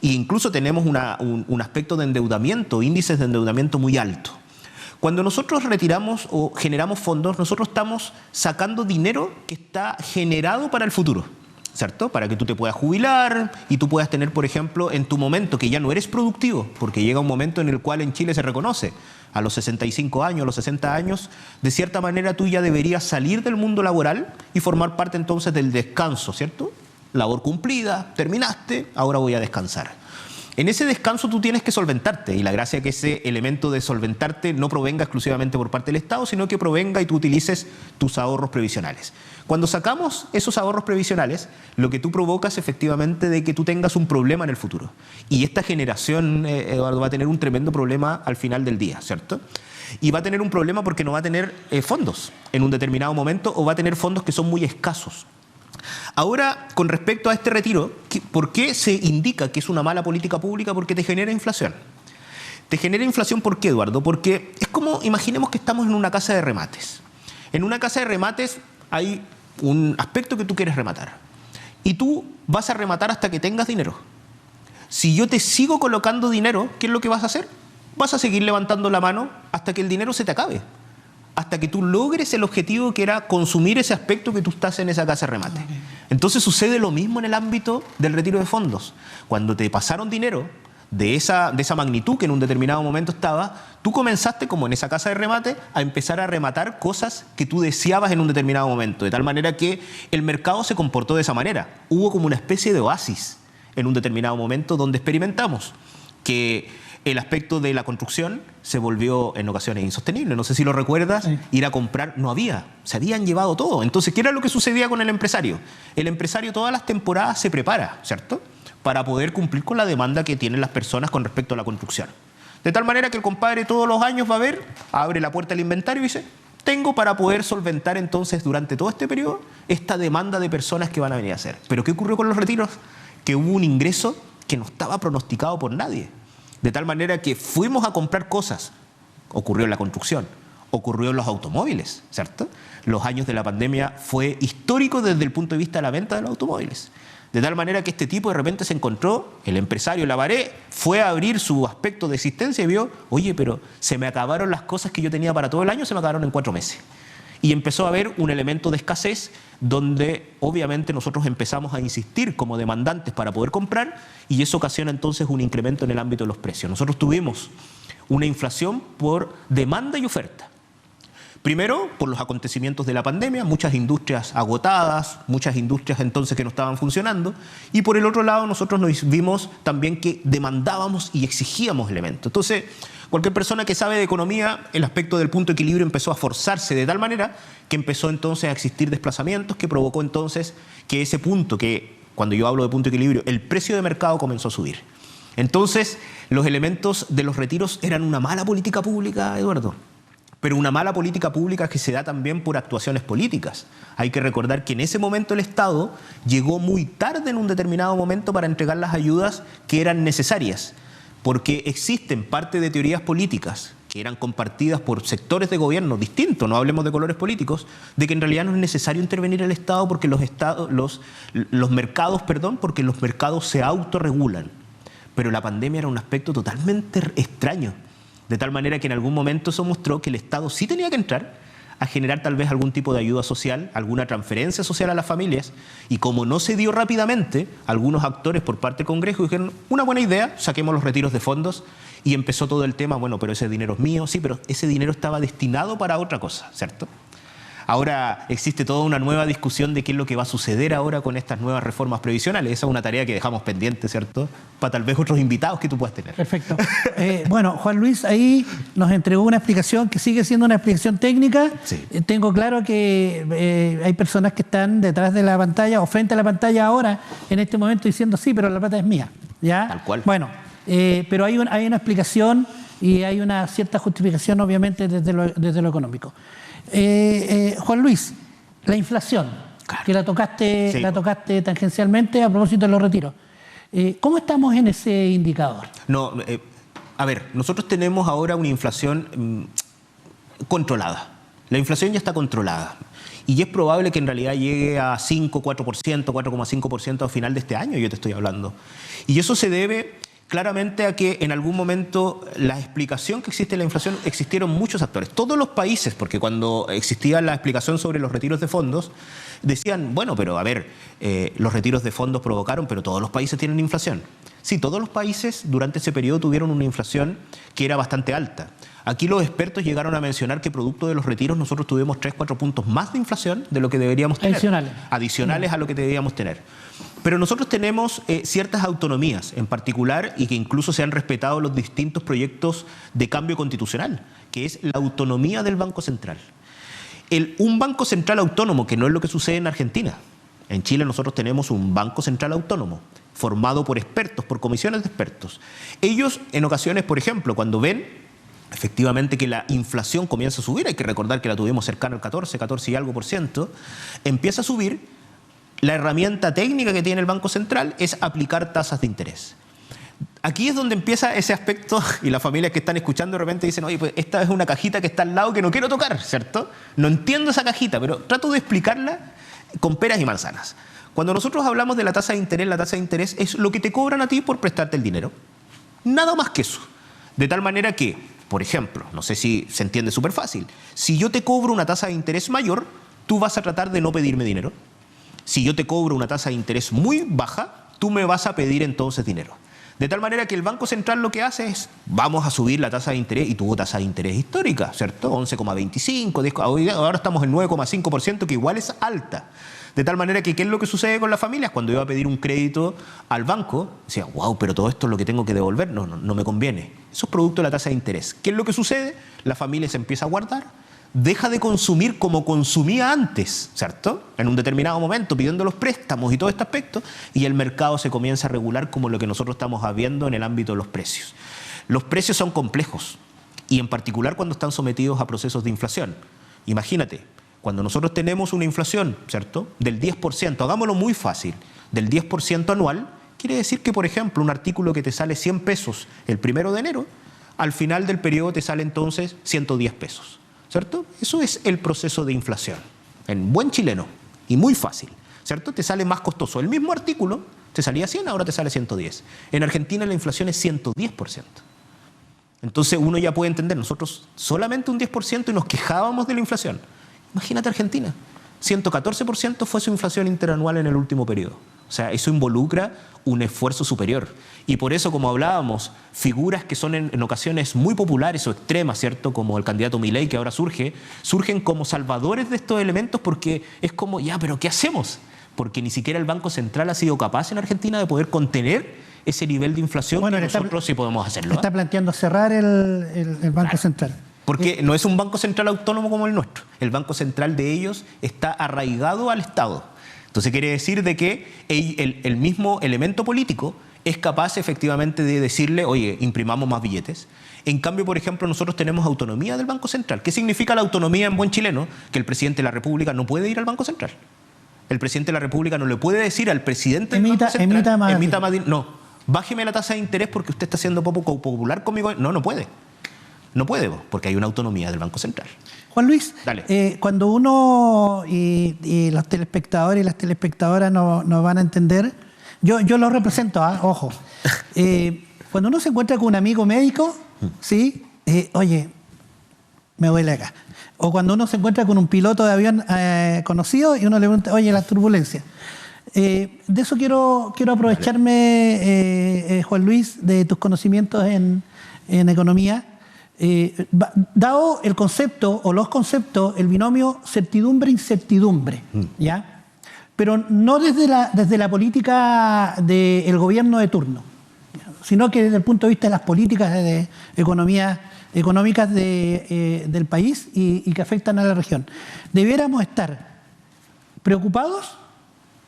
E incluso tenemos un aspecto de endeudamiento, índices de endeudamiento muy alto. Cuando nosotros retiramos o generamos fondos, nosotros estamos sacando dinero que está generado para el futuro, ¿cierto? Para que tú te puedas jubilar y tú puedas tener, por ejemplo, en tu momento que ya no eres productivo, porque llega un momento en el cual en Chile se reconoce, a los 65 años, a los 60 años, de cierta manera tú ya deberías salir del mundo laboral y formar parte entonces del descanso, ¿cierto? Labor cumplida, terminaste, ahora voy a descansar. En ese descanso tú tienes que solventarte, y la gracia es que ese elemento de solventarte no provenga exclusivamente por parte del Estado, sino que provenga y tú utilices tus ahorros previsionales. Cuando sacamos esos ahorros previsionales, lo que tú provocas efectivamente de que tú tengas un problema en el futuro. Y esta generación, Eduardo, va a tener un tremendo problema al final del día, ¿cierto? Y va a tener un problema porque no va a tener fondos en un determinado momento, o va a tener fondos que son muy escasos. Ahora, con respecto a este retiro, ¿por qué se indica que es una mala política pública? Porque te genera inflación. Te genera inflación, ¿por qué, Eduardo? Porque es como, imaginemos que estamos en una casa de remates. En una casa de remates hay un aspecto que tú quieres rematar. Y tú vas a rematar hasta que tengas dinero. Si yo te sigo colocando dinero, ¿qué es lo que vas a hacer? Vas a seguir levantando la mano hasta que el dinero se te acabe. Hasta que tú logres el objetivo que era consumir ese aspecto que tú estás en esa casa de remate. Entonces sucede lo mismo en el ámbito del retiro de fondos. Cuando te pasaron dinero de esa magnitud que en un determinado momento estaba, tú comenzaste, como en esa casa de remate, a empezar a rematar cosas que tú deseabas en un determinado momento. De tal manera que el mercado se comportó de esa manera. Hubo como una especie de oasis en un determinado momento donde experimentamos que el aspecto de la construcción se volvió en ocasiones insostenible. No sé si lo recuerdas, sí. Ir a comprar no había, se habían llevado todo. Entonces, ¿qué era lo que sucedía con el empresario? El empresario todas las temporadas se prepara, ¿cierto?, para poder cumplir con la demanda que tienen las personas con respecto a la construcción. De tal manera que el compadre todos los años va a ver, abre la puerta del inventario y dice, tengo para poder solventar entonces durante todo este periodo esta demanda de personas que van a venir a hacer. ¿Pero qué ocurrió con los retiros? Que hubo un ingreso que no estaba pronosticado por nadie. De tal manera que fuimos a comprar cosas, ocurrió en la construcción, ocurrió en los automóviles, ¿cierto? Los años de la pandemia fue histórico desde el punto de vista de la venta de los automóviles. De tal manera que este tipo de repente se encontró, el empresario Labaré fue a abrir su aspecto de existencia y vio, oye, pero se me acabaron las cosas que yo tenía para todo el año, se me acabaron en 4 meses. Y empezó a haber un elemento de escasez donde obviamente nosotros empezamos a insistir como demandantes para poder comprar y eso ocasiona entonces un incremento en el ámbito de los precios. Nosotros tuvimos una inflación por demanda y oferta. Primero, por los acontecimientos de la pandemia, muchas industrias agotadas, muchas industrias entonces que no estaban funcionando, y por el otro lado nosotros nos vimos también que demandábamos y exigíamos elementos. Entonces, cualquier persona que sabe de economía, el aspecto del punto de equilibrio empezó a forzarse de tal manera que empezó entonces a existir desplazamientos que provocó entonces que ese punto, que cuando yo hablo de punto de equilibrio, el precio de mercado comenzó a subir. Entonces, los elementos de los retiros eran una mala política pública, Eduardo. Pero una mala política pública que se da también por actuaciones políticas. Hay que recordar que en ese momento el Estado llegó muy tarde en un determinado momento para entregar las ayudas que eran necesarias, porque existen parte de teorías políticas que eran compartidas por sectores de gobierno distintos, no hablemos de colores políticos, de que en realidad no es necesario intervenir el Estado porque los mercados se autorregulan. Pero la pandemia era un aspecto totalmente extraño. De tal manera que en algún momento se mostró que el Estado sí tenía que entrar a generar tal vez algún tipo de ayuda social, alguna transferencia social a las familias, y como no se dio rápidamente, algunos actores por parte del Congreso dijeron, una buena idea, saquemos los retiros de fondos, y empezó todo el tema, bueno, pero ese dinero es mío, sí, pero ese dinero estaba destinado para otra cosa, ¿cierto? Ahora existe toda una nueva discusión de qué es lo que va a suceder ahora con estas nuevas reformas previsionales. Esa es una tarea que dejamos pendiente, ¿cierto? Para tal vez otros invitados que tú puedas tener. Perfecto. Bueno, Juan Luis ahí nos entregó una explicación que sigue siendo una explicación técnica. Sí. Tengo claro que hay personas que están detrás de la pantalla o frente a la pantalla ahora, en este momento, diciendo, sí, pero la plata es mía. ¿Ya? Tal cual. Bueno, pero hay una explicación y hay una cierta justificación, obviamente, desde lo económico. Juan Luis, la inflación, claro, que la tocaste tangencialmente a propósito de los retiros. ¿Cómo estamos en ese indicador? No, a ver, nosotros tenemos ahora una inflación controlada. La inflación ya está controlada. Y es probable que en realidad llegue a 5, 4%, 4,5% al final de este año, yo te estoy hablando. Y eso se debe claramente a que en algún momento la explicación que existe en la inflación, existieron muchos actores. Todos los países, porque cuando existía la explicación sobre los retiros de fondos, decían, bueno, pero a ver, los retiros de fondos provocaron, pero todos los países tienen inflación. Sí, todos los países durante ese periodo tuvieron una inflación que era bastante alta. Aquí los expertos llegaron a mencionar que producto de los retiros nosotros tuvimos 3-4 puntos más de inflación de lo que deberíamos tener. Adicionales a lo que deberíamos tener. Pero nosotros tenemos ciertas autonomías en particular y que incluso se han respetado los distintos proyectos de cambio constitucional, que es la autonomía del Banco Central. Un Banco Central autónomo, que no es lo que sucede en Argentina. En Chile nosotros tenemos un Banco Central autónomo, formado por expertos, por comisiones de expertos. Ellos en ocasiones, por ejemplo, cuando ven efectivamente que la inflación comienza a subir, hay que recordar que la tuvimos cercana al 14 y algo por ciento, empieza a subir. La herramienta técnica que tiene el Banco Central es aplicar tasas de interés. Aquí es donde empieza ese aspecto y las familias que están escuchando de repente dicen, oye, pues esta es una cajita que está al lado que no quiero tocar, ¿cierto? No entiendo esa cajita, pero trato de explicarla con peras y manzanas. Cuando nosotros hablamos de la tasa de interés es lo que te cobran a ti por prestarte el dinero. Nada más que eso. De tal manera que, por ejemplo, no sé si se entiende súper fácil, si yo te cobro una tasa de interés mayor, tú vas a tratar de no pedirme dinero. Si yo te cobro una tasa de interés muy baja, tú me vas a pedir entonces dinero. De tal manera que el Banco Central lo que hace es, vamos a subir la tasa de interés, y tuvo tasa de interés histórica, ¿cierto? 11,25, ahora estamos en 9,5%, que igual es alta. De tal manera que, ¿qué es lo que sucede con las familias? Cuando iba a pedir un crédito al banco, decía, wow, pero todo esto es lo que tengo que devolver, no me conviene. Eso es producto de la tasa de interés. ¿Qué es lo que sucede? La familia se empieza a guardar, deja de consumir como consumía antes, ¿cierto? En un determinado momento, pidiendo los préstamos y todo este aspecto, y el mercado se comienza a regular como lo que nosotros estamos viendo en el ámbito de los precios. Los precios son complejos, y en particular cuando están sometidos a procesos de inflación. Imagínate, cuando nosotros tenemos una inflación, ¿cierto?, del 10%, hagámoslo muy fácil, del 10% anual, quiere decir que, por ejemplo, un artículo que te sale 100 pesos el 1 de enero, al final del periodo te sale entonces 110 pesos. O ¿cierto? Eso es el proceso de inflación, en buen chileno, y muy fácil, ¿cierto? Te sale más costoso. El mismo artículo te salía 100, ahora te sale 110. En Argentina la inflación es 110%. Entonces uno ya puede entender, nosotros solamente un 10% y nos quejábamos de la inflación. Imagínate Argentina, 114% fue su inflación interanual en el último periodo. O sea, eso involucra un esfuerzo superior. Y por eso, como hablábamos, figuras que son en ocasiones muy populares o extremas, ¿cierto? Como el candidato Milei, que ahora surgen como salvadores de estos elementos porque es como, ya, pero ¿qué hacemos? Porque ni siquiera el Banco Central ha sido capaz en Argentina de poder contener ese nivel de inflación que nosotros sí podemos hacerlo. Está planteando cerrar el Banco Central. Porque no es un banco central autónomo como el nuestro. El Banco Central de ellos está arraigado al Estado. Entonces quiere decir de que el mismo elemento político es capaz efectivamente de decirle, oye, imprimamos más billetes. En cambio, por ejemplo, nosotros tenemos autonomía del Banco Central. ¿Qué significa la autonomía en buen chileno? Que el presidente de la República no puede ir al Banco Central. El presidente de la República no le puede decir al presidente del Banco Central, emita más dinero. No, bájeme la tasa de interés porque usted está siendo poco popular conmigo. No puede. No puede, porque hay una autonomía del Banco Central. Juan Luis, cuando uno y los telespectadores y las telespectadoras no van a entender, yo los represento, ojo. Cuando uno se encuentra con un amigo médico, ¿sí? Oye, me duele acá. O cuando uno se encuentra con un piloto de avión conocido y uno le pregunta, oye, las turbulencias. De eso quiero aprovecharme, Juan Luis, de tus conocimientos en economía. Dado el concepto o los conceptos, el binomio certidumbre-incertidumbre, ¿ya? Pero no desde la política del gobierno de turno, sino que desde el punto de vista de las políticas de económicas del país y que afectan a la región. Debiéramos estar preocupados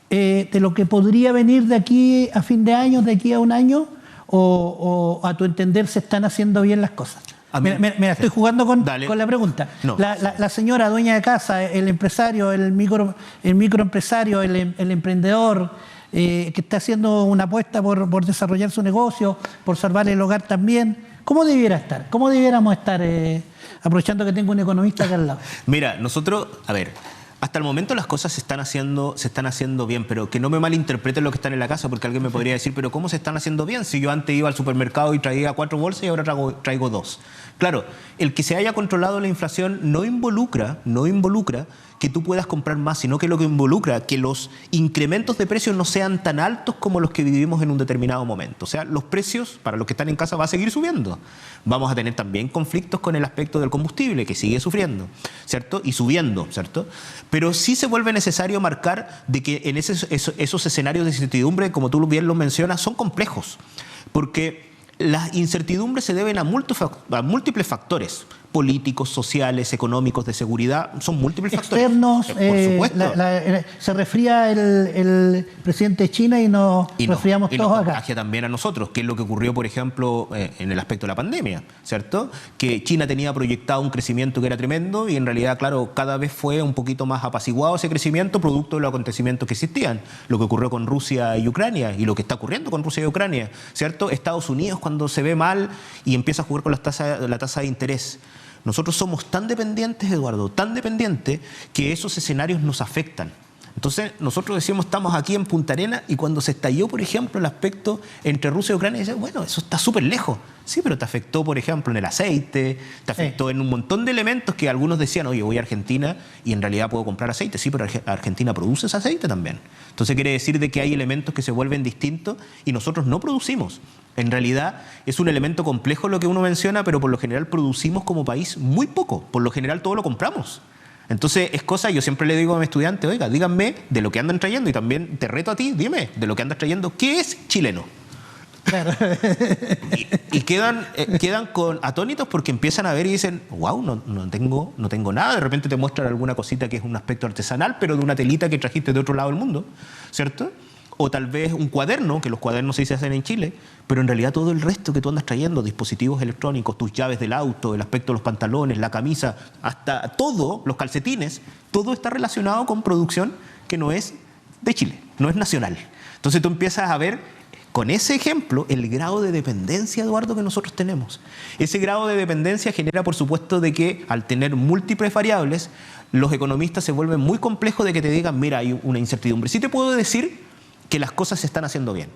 de lo que podría venir de aquí a fin de año, de aquí a un año, o a tu entender se están haciendo bien las cosas. Mira, estoy jugando con la pregunta. No. La señora dueña de casa, el empresario, el microempresario, el emprendedor que está haciendo una apuesta por desarrollar su negocio, por salvar el hogar también, ¿cómo debiera estar? ¿Cómo debiéramos estar, aprovechando que tengo un economista acá al lado? Mira, nosotros, hasta el momento las cosas se están haciendo bien, pero que no me malinterpreten lo que están en la casa, porque alguien me podría decir, pero ¿cómo se están haciendo bien? Si yo antes iba al supermercado y traía 4 bolsas y ahora traigo 2. Claro, el que se haya controlado la inflación no involucra que tú puedas comprar más, sino que lo que involucra que los incrementos de precios no sean tan altos como los que vivimos en un determinado momento. O sea, los precios para los que están en casa va a seguir subiendo. Vamos a tener también conflictos con el aspecto del combustible, que sigue sufriendo, ¿cierto? Y subiendo, ¿cierto? Pero sí se vuelve necesario marcar de que en esos escenarios de incertidumbre, como tú bien lo mencionas, son complejos, porque las incertidumbres se deben a múltiples factores políticos, sociales, económicos, de seguridad, son múltiples externos, factores. Por supuesto. Se resfría el presidente de China y nos resfriamos todos acá. Y nos contagia también a nosotros, que es lo que ocurrió, por ejemplo, en el aspecto de la pandemia, ¿cierto? Que China tenía proyectado un crecimiento que era tremendo y en realidad, claro, cada vez fue un poquito más apaciguado ese crecimiento producto de los acontecimientos que existían. Lo que ocurrió con Rusia y Ucrania y lo que está ocurriendo con Rusia y Ucrania, ¿cierto? Estados Unidos cuando se ve mal y empieza a jugar con la tasa de interés. Nosotros somos tan dependientes, Eduardo, tan dependientes, que esos escenarios nos afectan. Entonces, nosotros decíamos, estamos aquí en Punta Arenas, y cuando se estalló, por ejemplo, el aspecto entre Rusia y Ucrania, decían, bueno, eso está súper lejos. Sí, pero te afectó, por ejemplo, en el aceite, te afectó en un montón de elementos que algunos decían, oye, voy a Argentina y en realidad puedo comprar aceite. Sí, pero Argentina produce ese aceite también. Entonces, quiere decir de que hay elementos que se vuelven distintos y nosotros no producimos. En realidad es un elemento complejo lo que uno menciona, pero por lo general producimos como país muy poco. Por lo general todo lo compramos. Entonces es cosa, yo siempre le digo a mis estudiantes, oiga, díganme de lo que andan trayendo y también te reto a ti, dime de lo que andas trayendo, ¿qué es chileno? Claro. Y quedan atónitos porque empiezan a ver y dicen, wow, no tengo nada. De repente te muestran alguna cosita que es un aspecto artesanal, pero de una telita que trajiste de otro lado del mundo, ¿cierto? O tal vez un cuaderno, que los cuadernos sí se hacen en Chile, pero en realidad todo el resto que tú andas trayendo, dispositivos electrónicos, tus llaves del auto, el aspecto de los pantalones, la camisa, hasta todo, los calcetines, todo está relacionado con producción que no es de Chile, no es nacional. Entonces tú empiezas a ver con ese ejemplo el grado de dependencia, Eduardo, que nosotros tenemos. Ese grado de dependencia genera, por supuesto, de que al tener múltiples variables, los economistas se vuelven muy complejos de que te digan, mira, hay una incertidumbre. Sí te puedo decir que las cosas se están haciendo bien.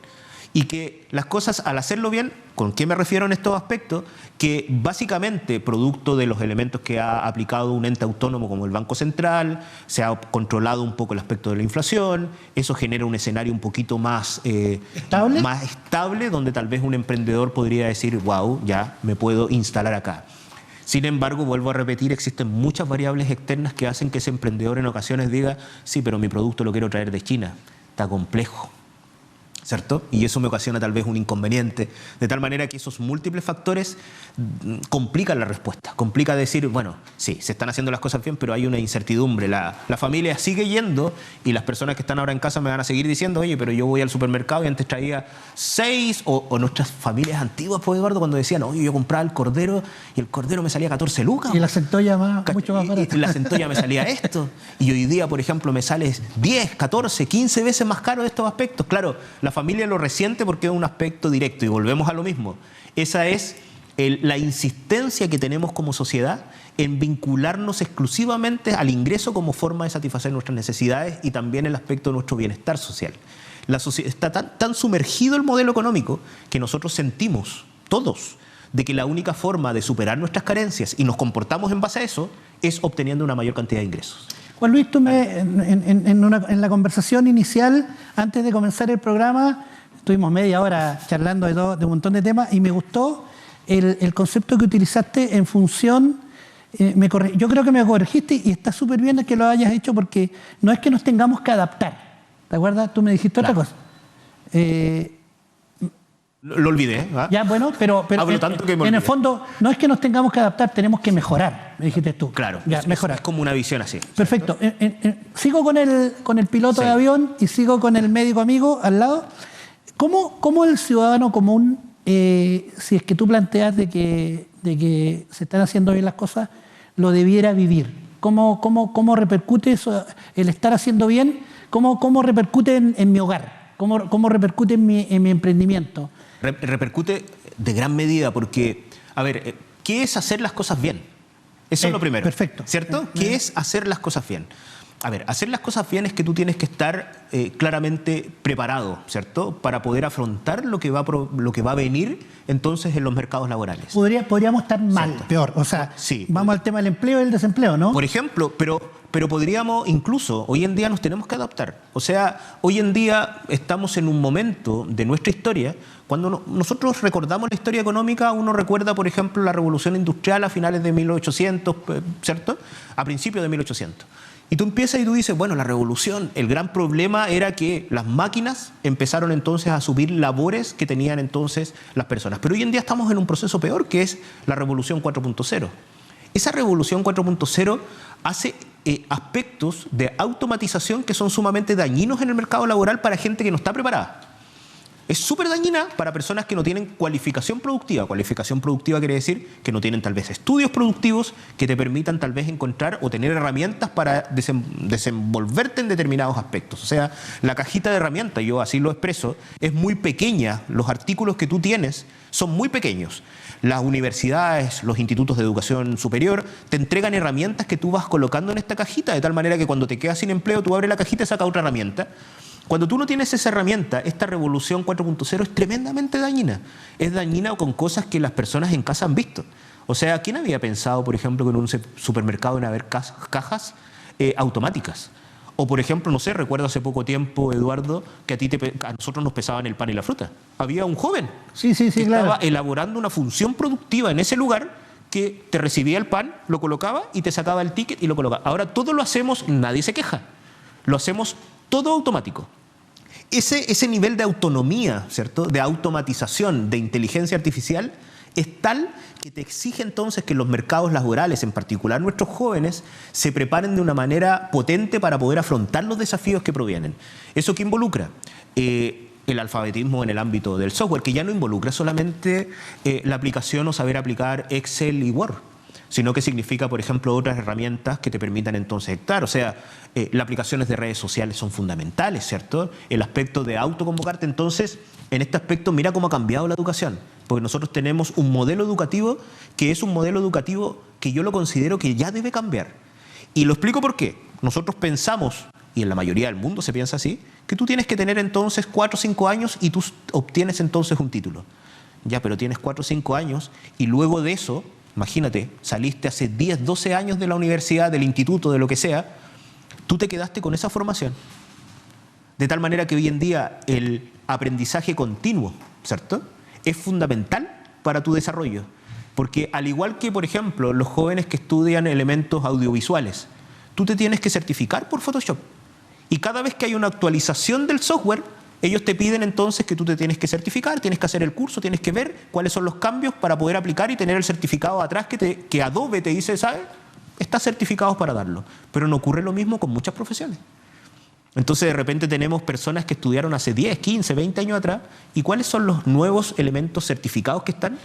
Y que las cosas, al hacerlo bien, ¿con qué me refiero en estos aspectos? Que básicamente, producto de los elementos que ha aplicado un ente autónomo como el Banco Central, se ha controlado un poco el aspecto de la inflación, eso genera un escenario un poquito más estable, donde tal vez un emprendedor podría decir, wow, ya me puedo instalar acá. Sin embargo, vuelvo a repetir, existen muchas variables externas que hacen que ese emprendedor en ocasiones diga, sí, pero mi producto lo quiero traer de China, está complejo, ¿cierto? Y eso me ocasiona tal vez un inconveniente, de tal manera que esos múltiples factores complican la respuesta, complica decir, bueno, sí, se están haciendo las cosas bien, pero hay una incertidumbre, la familia sigue yendo y las personas que están ahora en casa me van a seguir diciendo, oye, pero yo voy al supermercado y antes traía 6, o nuestras familias antiguas, pues, Eduardo, cuando decían, oye, yo compraba el cordero y el cordero me salía 14 lucas. Y la centolla mucho más barata. Y la centolla me salía esto. Y hoy día, por ejemplo, me sale 10, 14, 15 veces más caro de estos aspectos. Claro, la familia lo resiente porque es un aspecto directo y volvemos a lo mismo. Esa es la insistencia que tenemos como sociedad en vincularnos exclusivamente al ingreso como forma de satisfacer nuestras necesidades y también el aspecto de nuestro bienestar social. La sociedad está tan sumergido el modelo económico que nosotros sentimos, todos, de que la única forma de superar nuestras carencias y nos comportamos en base a eso es obteniendo una mayor cantidad de ingresos. Juan Luis, tú en la conversación inicial, antes de comenzar el programa, estuvimos media hora charlando de un montón de temas y me gustó el concepto que utilizaste en función, yo creo que me corregiste y está súper bien que lo hayas hecho porque no es que nos tengamos que adaptar. ¿Te acuerdas? Tú me dijiste otra cosa. Lo olvidé. ¿Ah? Ya, bueno, pero tanto que me en el olvidé. fondo no es que nos tengamos que adaptar, tenemos que mejorar, me dijiste tú. Claro, ya, mejorar. Es como una visión así. Perfecto. Sigo con el piloto Sí. de avión y sigo con el médico amigo al lado. ¿Cómo el ciudadano común, si es que tú planteas de que se están haciendo bien las cosas, lo debiera vivir? ¿Cómo repercute eso, el estar haciendo bien? ¿Cómo repercute en mi hogar? ¿Cómo repercute en mi emprendimiento? Repercute de gran medida porque, a ver, ¿qué es hacer las cosas bien? Eso es lo primero. Perfecto. ¿Cierto? ¿Qué es hacer las cosas bien? A ver, hacer las cosas bien es que tú tienes que estar claramente preparado, ¿cierto? Para poder afrontar lo que va a venir entonces en los mercados laborales. Podríamos estar mal, Exacto. peor. O sea, Sí. vamos al tema del empleo y el desempleo, ¿no? Por ejemplo, pero podríamos incluso, hoy en día nos tenemos que adaptar. O sea, hoy en día estamos en un momento de nuestra historia, cuando nosotros recordamos la historia económica, uno recuerda, por ejemplo, la revolución industrial a finales de 1800, ¿cierto? A principios de 1800. Y tú empiezas y tú dices, bueno, la revolución, el gran problema era que las máquinas empezaron entonces a asumir labores que tenían entonces las personas. Pero hoy en día estamos en un proceso peor, que es la revolución 4.0. Esa revolución 4.0 hace aspectos de automatización que son sumamente dañinos en el mercado laboral para gente que no está preparada. Es súper dañina para personas que no tienen cualificación productiva. Cualificación productiva quiere decir que no tienen tal vez estudios productivos que te permitan tal vez encontrar o tener herramientas para desenvolverte en determinados aspectos. O sea, la cajita de herramientas, yo así lo expreso, es muy pequeña. Los artículos que tú tienes son muy pequeños. Las universidades, los institutos de educación superior te entregan herramientas que tú vas colocando en esta cajita, de tal manera que cuando te quedas sin empleo tú abres la cajita y sacas otra herramienta. Cuando tú no tienes esa herramienta, esta revolución 4.0 es tremendamente dañina. Es dañina con cosas que las personas en casa han visto. O sea, ¿quién había pensado, por ejemplo, que en un supermercado iban a haber cajas automáticas? O, por ejemplo, no sé, recuerdo hace poco tiempo, Eduardo, que a nosotros nos pesaban el pan y la fruta. Había un joven Sí, que claro. estaba elaborando una función productiva en ese lugar que te recibía el pan, lo colocaba y te sacaba el ticket y lo colocaba. Ahora todo lo hacemos, nadie se queja. Lo hacemos todo automático. Ese nivel de autonomía, ¿cierto? De automatización, de inteligencia artificial, es tal que te exige entonces que los mercados laborales, en particular nuestros jóvenes, se preparen de una manera potente para poder afrontar los desafíos que provienen. ¿Eso qué involucra? El alfabetismo en el ámbito del software, que ya no involucra solamente la aplicación o saber aplicar Excel y Word, sino que significa, por ejemplo, otras herramientas que te permitan entonces actuar. O sea, las aplicaciones de redes sociales son fundamentales, ¿cierto? El aspecto de autoconvocarte. Entonces, en este aspecto, mira cómo ha cambiado la educación, porque nosotros tenemos un modelo educativo que es un modelo educativo que yo lo considero que ya debe cambiar. Y lo explico por qué. Nosotros pensamos, y en la mayoría del mundo se piensa así, que tú tienes que tener entonces 4 o 5 años y tú obtienes entonces un título. Ya, pero tienes 4 o 5 años y luego de eso, imagínate, saliste hace 10, 12 años de la universidad, del instituto, de lo que sea, tú te quedaste con esa formación. De tal manera que hoy en día el aprendizaje continuo, ¿cierto?, es fundamental para tu desarrollo. Porque al igual que, por ejemplo, los jóvenes que estudian elementos audiovisuales, tú te tienes que certificar por Photoshop. Y cada vez que hay una actualización del software, ellos te piden entonces que tú te tienes que certificar, tienes que hacer el curso, tienes que ver cuáles son los cambios para poder aplicar y tener el certificado atrás que Adobe te dice, ¿sabes? Estás certificado para darlo. Pero no ocurre lo mismo con muchas profesiones. Entonces de repente tenemos personas que estudiaron hace 10, 15, 20 años atrás, ¿y cuáles son los nuevos elementos certificados que están?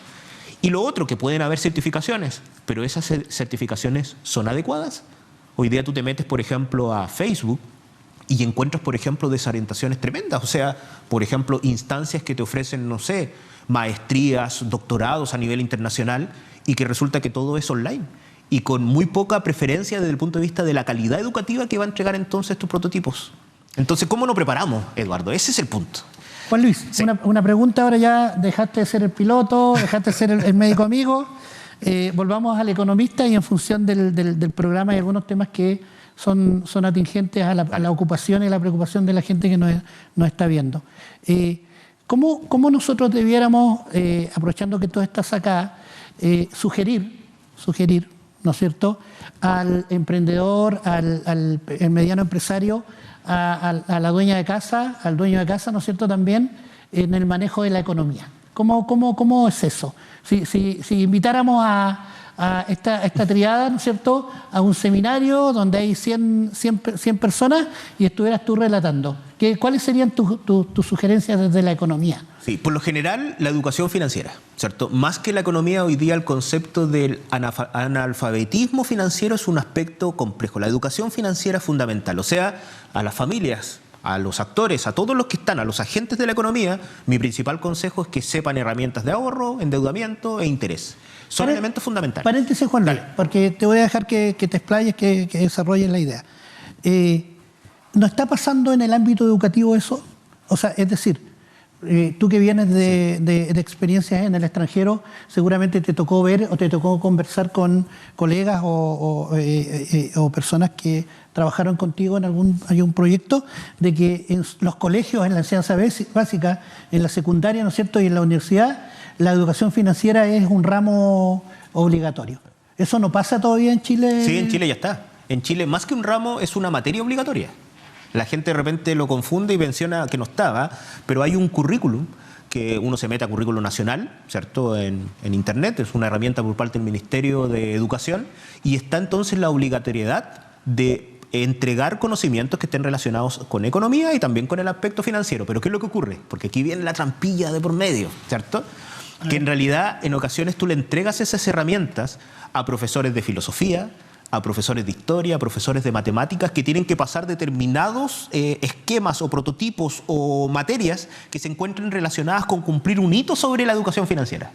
Y lo otro, que pueden haber certificaciones, pero esas certificaciones son adecuadas. Hoy día tú te metes, por ejemplo, a Facebook y encuentras, por ejemplo, desorientaciones tremendas. O sea, por ejemplo, instancias que te ofrecen, no sé, maestrías, doctorados a nivel internacional y que resulta que todo es online y con muy poca preferencia desde el punto de vista de la calidad educativa que va a entregar entonces estos prototipos. Entonces, ¿cómo nos preparamos, Eduardo? Ese es el punto. Juan Luis, sí. una pregunta, ahora ya dejaste de ser el piloto, dejaste de ser el médico amigo, volvamos al economista y en función del programa hay algunos temas que son atingentes a la ocupación y la preocupación de la gente que nos está viendo. ¿Cómo nosotros debiéramos, aprovechando que tú estás acá, sugerir, ¿no es cierto?, al emprendedor, al mediano empresario, a la dueña de casa, al dueño de casa, ¿no es cierto?, también en el manejo de la economía? ¿Cómo es eso? Si invitáramos a esta triada, ¿no es cierto?, a un seminario donde hay 100 personas y estuvieras tú relatando, ¿cuáles serían tus sugerencias desde la economía? Sí, por lo general, la educación financiera, ¿cierto? Más que la economía, hoy día el concepto del analfabetismo financiero es un aspecto complejo. La educación financiera es fundamental. O sea, a las familias, a los actores, a todos los que están, a los agentes de la economía, mi principal consejo es que sepan herramientas de ahorro, endeudamiento e interés. Son elementos fundamentales. Paréntesis, Juan Luis, porque te voy a dejar que te explayes, que desarrolles la idea. ¿No está pasando en el ámbito educativo eso? O sea, es decir, tú que vienes de experiencias en el extranjero, seguramente te tocó ver o te tocó conversar con colegas o personas que trabajaron contigo en algún proyecto, de que en los colegios, en la enseñanza básica, en la secundaria, ¿no es cierto?, y en la universidad, la educación financiera es un ramo obligatorio. ¿Eso no pasa todavía en Chile? Sí, en Chile ya está. En Chile, más que un ramo, es una materia obligatoria. La gente de repente lo confunde y menciona que no estaba, pero hay un currículum que uno se mete a currículum nacional, ¿cierto?, en internet, es una herramienta por parte del Ministerio de Educación, y está entonces la obligatoriedad de entregar conocimientos que estén relacionados con economía y también con el aspecto financiero. Pero ¿qué es lo que ocurre? Porque aquí viene la trampilla de por medio, ¿cierto? Que en realidad en ocasiones tú le entregas esas herramientas a profesores de filosofía, a profesores de historia, a profesores de matemáticas que tienen que pasar determinados esquemas o prototipos o materias que se encuentren relacionadas con cumplir un hito sobre la educación financiera.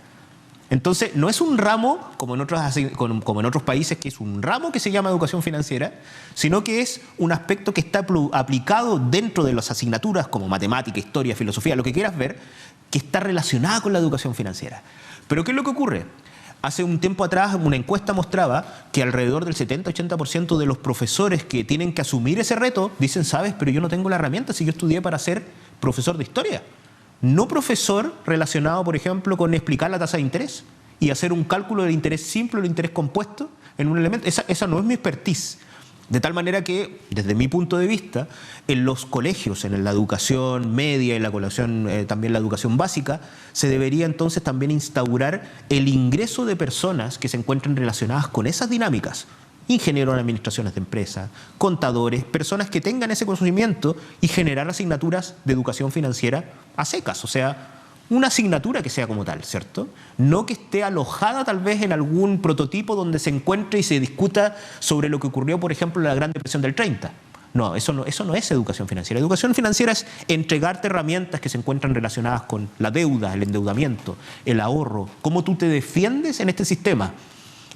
Entonces, no es un ramo, como en otros países, que es un ramo que se llama educación financiera, sino que es un aspecto que está aplicado dentro de las asignaturas como matemática, historia, filosofía, lo que quieras ver, que está relacionada con la educación financiera. Pero ¿qué es lo que ocurre? Hace un tiempo atrás una encuesta mostraba que alrededor del 70-80% de los profesores que tienen que asumir ese reto dicen, sabes, pero yo no tengo la herramienta si yo estudié para ser profesor de historia. No profesor relacionado, por ejemplo, con explicar la tasa de interés y hacer un cálculo del interés simple o del interés compuesto en un elemento. Esa no es mi expertise. De tal manera que, desde mi punto de vista, en los colegios, en la educación media y también la educación básica, se debería entonces también instaurar el ingreso de personas que se encuentren relacionadas con esas dinámicas. Ingenieros en administraciones de empresas, contadores, personas que tengan ese conocimiento y generar asignaturas de educación financiera a secas. O sea, una asignatura que sea como tal, ¿cierto? No que esté alojada tal vez en algún prototipo donde se encuentre y se discuta sobre lo que ocurrió, por ejemplo, en la Gran Depresión del 30. No, eso no es educación financiera. Educación financiera es entregarte herramientas que se encuentran relacionadas con la deuda, el endeudamiento, el ahorro, cómo tú te defiendes en este sistema.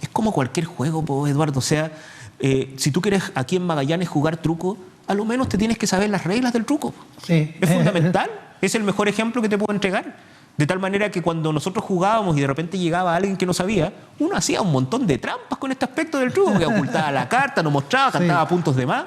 Es como cualquier juego, Eduardo. O sea, si tú quieres aquí en Magallanes jugar truco, a lo menos te tienes que saber las reglas del truco. Sí. Es fundamental. Es el mejor ejemplo que te puedo entregar. De tal manera que cuando nosotros jugábamos y de repente llegaba alguien que no sabía, uno hacía un montón de trampas con este aspecto del truco, que ocultaba la carta, no mostraba, cantaba puntos de más.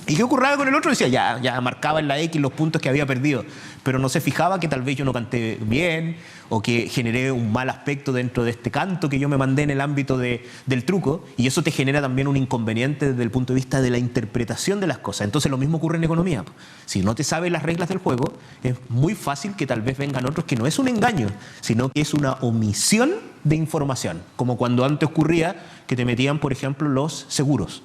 ¿Y qué ocurría con el otro? Decía, ya marcaba en la X los puntos que había perdido, pero no se fijaba que tal vez yo no canté bien o que generé un mal aspecto dentro de este canto que yo me mandé en el ámbito del truco, y eso te genera también un inconveniente desde el punto de vista de la interpretación de las cosas. Entonces lo mismo ocurre en economía. Si no te sabes las reglas del juego, es muy fácil que tal vez vengan otros que no es un engaño, sino que es una omisión de información, como cuando antes ocurría que te metían, por ejemplo, los seguros.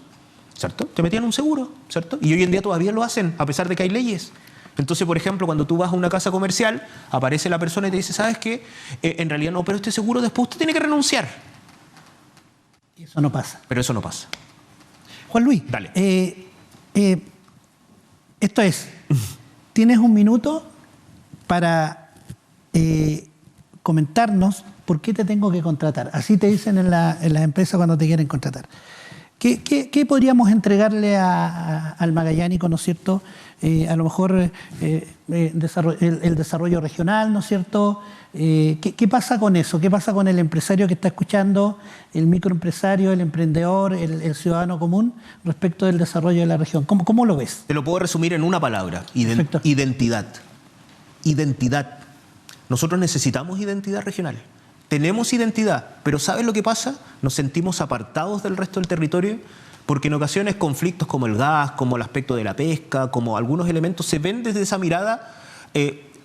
¿Cierto? Te metían un seguro, ¿cierto? Y hoy en día todavía lo hacen, a pesar de que hay leyes. Entonces, por ejemplo, cuando tú vas a una casa comercial, aparece la persona y te dice, ¿sabes qué? En realidad no, pero este seguro después usted tiene que renunciar. Eso no pasa. Pero eso no pasa. Juan Luis, dale. Esto es, tienes un minuto para comentarnos por qué te tengo que contratar. Así te dicen en las empresas cuando te quieren contratar. ¿Qué podríamos entregarle al magallánico, ¿no es cierto? A lo mejor el desarrollo regional, ¿no es cierto? ¿Qué pasa con eso? ¿Qué pasa con el empresario que está escuchando, el microempresario, el emprendedor, el ciudadano común respecto del desarrollo de la región? ¿Cómo lo ves? Te lo puedo resumir en una palabra: identidad. Identidad. Nosotros necesitamos identidad regional. Tenemos identidad, pero ¿sabes lo que pasa? Nos sentimos apartados del resto del territorio porque en ocasiones conflictos como el gas, como el aspecto de la pesca, como algunos elementos se ven desde esa mirada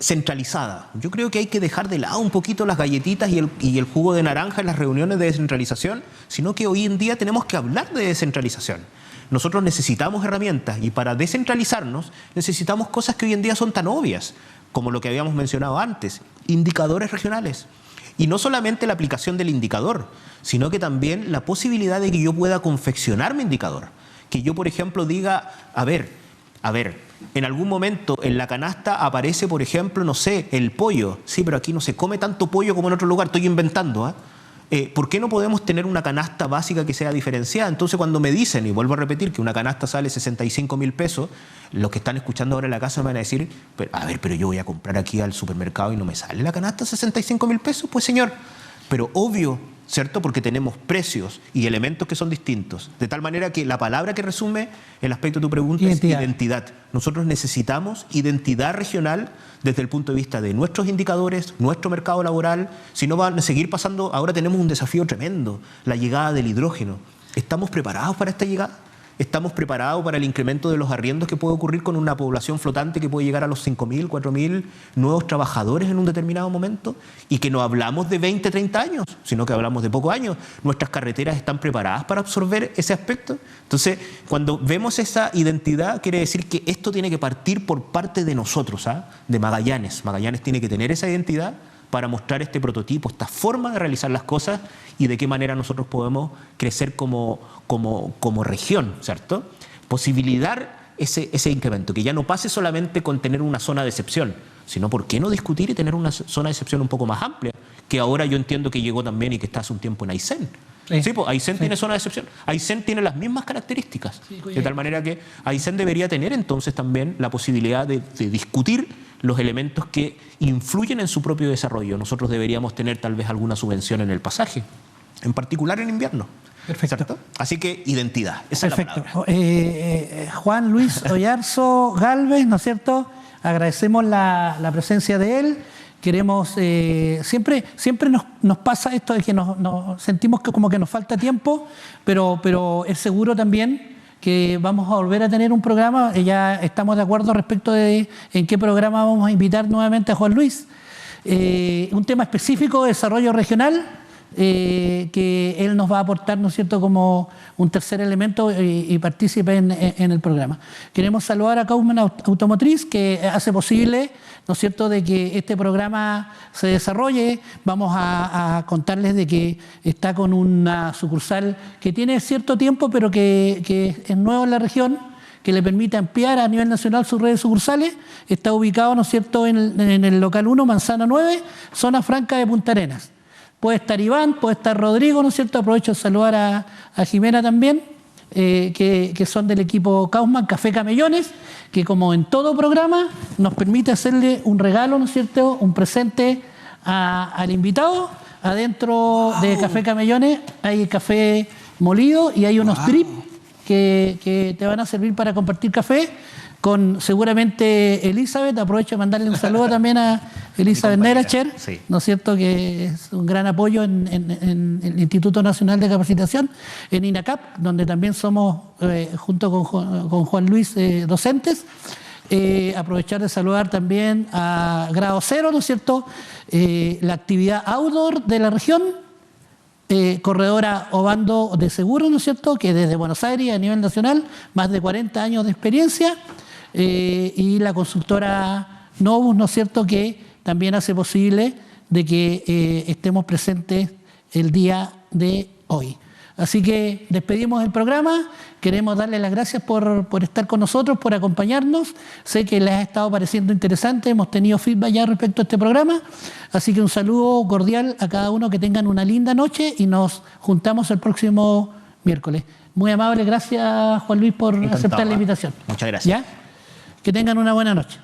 centralizada. Yo creo que hay que dejar de lado un poquito las galletitas y el jugo de naranja en las reuniones de descentralización, sino que hoy en día tenemos que hablar de descentralización. Nosotros necesitamos herramientas y para descentralizarnos necesitamos cosas que hoy en día son tan obvias, como lo que habíamos mencionado antes, indicadores regionales. Y no solamente la aplicación del indicador, sino que también la posibilidad de que yo pueda confeccionar mi indicador. Que yo, por ejemplo, diga, a ver, en algún momento en la canasta aparece, por ejemplo, no sé, el pollo. Sí, pero aquí no se come tanto pollo como en otro lugar, estoy inventando, ¿por qué no podemos tener una canasta básica que sea diferenciada? Entonces, cuando me dicen, y vuelvo a repetir, que una canasta sale 65.000 pesos, los que están escuchando ahora en la casa me van a decir, pero yo voy a comprar aquí al supermercado y no me sale la canasta 65.000 pesos. Pues señor, pero obvio, ¿cierto? Porque tenemos precios y elementos que son distintos. De tal manera que la palabra que resume el aspecto de tu pregunta es identidad. Nosotros necesitamos identidad regional desde el punto de vista de nuestros indicadores, nuestro mercado laboral. Si no van a seguir pasando, ahora tenemos un desafío tremendo, la llegada del hidrógeno. ¿Estamos preparados para esta llegada? ¿Estamos preparados para el incremento de los arriendos que puede ocurrir con una población flotante que puede llegar a los 5.000, 4.000 nuevos trabajadores en un determinado momento? Y que no hablamos de 20, 30 años, sino que hablamos de pocos años. ¿Nuestras carreteras están preparadas para absorber ese aspecto? Entonces, cuando vemos esa identidad, quiere decir que esto tiene que partir por parte de nosotros, de Magallanes. Magallanes tiene que tener esa identidad para mostrar este prototipo, esta forma de realizar las cosas y de qué manera nosotros podemos crecer como región, ¿cierto? Posibilitar ese incremento, que ya no pase solamente con tener una zona de excepción, sino por qué no discutir y tener una zona de excepción un poco más amplia, que ahora yo entiendo que llegó también y que está hace un tiempo en Aysén. Sí, pues Aysén tiene zona de excepción. Aysén tiene las mismas características, de tal manera que Aysén debería tener entonces también la posibilidad de discutir los elementos que influyen en su propio desarrollo. Nosotros deberíamos tener tal vez alguna subvención en el pasaje, en particular en invierno. Perfecto. ¿Cierto? Así que identidad, esa es la palabra. Juan Luis Oyarzo Galvez, ¿no es cierto? Agradecemos la presencia de él. Queremos, siempre nos pasa esto de que nos sentimos que como que nos falta tiempo, pero es seguro también que vamos a volver a tener un programa. Ya estamos de acuerdo respecto de en qué programa vamos a invitar nuevamente a Juan Luis. Un tema específico de desarrollo regional, que él nos va a aportar, ¿no es cierto?, como un tercer elemento y partícipe en el programa. Queremos saludar a Kaufman Automotriz, que hace posible, ¿no es cierto?, de que este programa se desarrolle. Vamos a contarles de que está con una sucursal que tiene cierto tiempo, pero que es nuevo en la región, que le permite ampliar a nivel nacional sus redes sucursales. Está ubicado, ¿no es cierto?, en el local 1, Manzana 9, zona franca de Punta Arenas. Puede estar Iván, puede estar Rodrigo, ¿no es cierto? Aprovecho de saludar a Jimena también, que son del equipo Kaufman, Café Camellones, que como en todo programa nos permite hacerle un regalo, ¿no es cierto?, un presente al invitado. Adentro de Café Camellones hay café molido y hay unos drips que te van a servir para compartir café con seguramente Elizabeth. Aprovecho de mandarle un saludo también a Elizabeth Neracher, sí, ¿no es cierto?, que es un gran apoyo en el Instituto Nacional de Capacitación, en INACAP, donde también somos, junto con Juan Luis, docentes. Aprovechar de saludar también a Grado Cero, ¿no es cierto?, la actividad outdoor de la región, corredora Obando de Seguro, ¿no es cierto?, que desde Buenos Aires a nivel nacional, más de 40 años de experiencia, y la consultora Novus, ¿no es cierto?, que también hace posible de que estemos presentes el día de hoy. Así que despedimos el programa. Queremos darles las gracias por estar con nosotros, por acompañarnos. Sé que les ha estado pareciendo interesante, hemos tenido feedback ya respecto a este programa. Así que un saludo cordial a cada uno, que tengan una linda noche y nos juntamos el próximo miércoles. Muy amable, gracias Juan Luis por aceptar la invitación. Muchas gracias. ¿Ya? Que tengan una buena noche.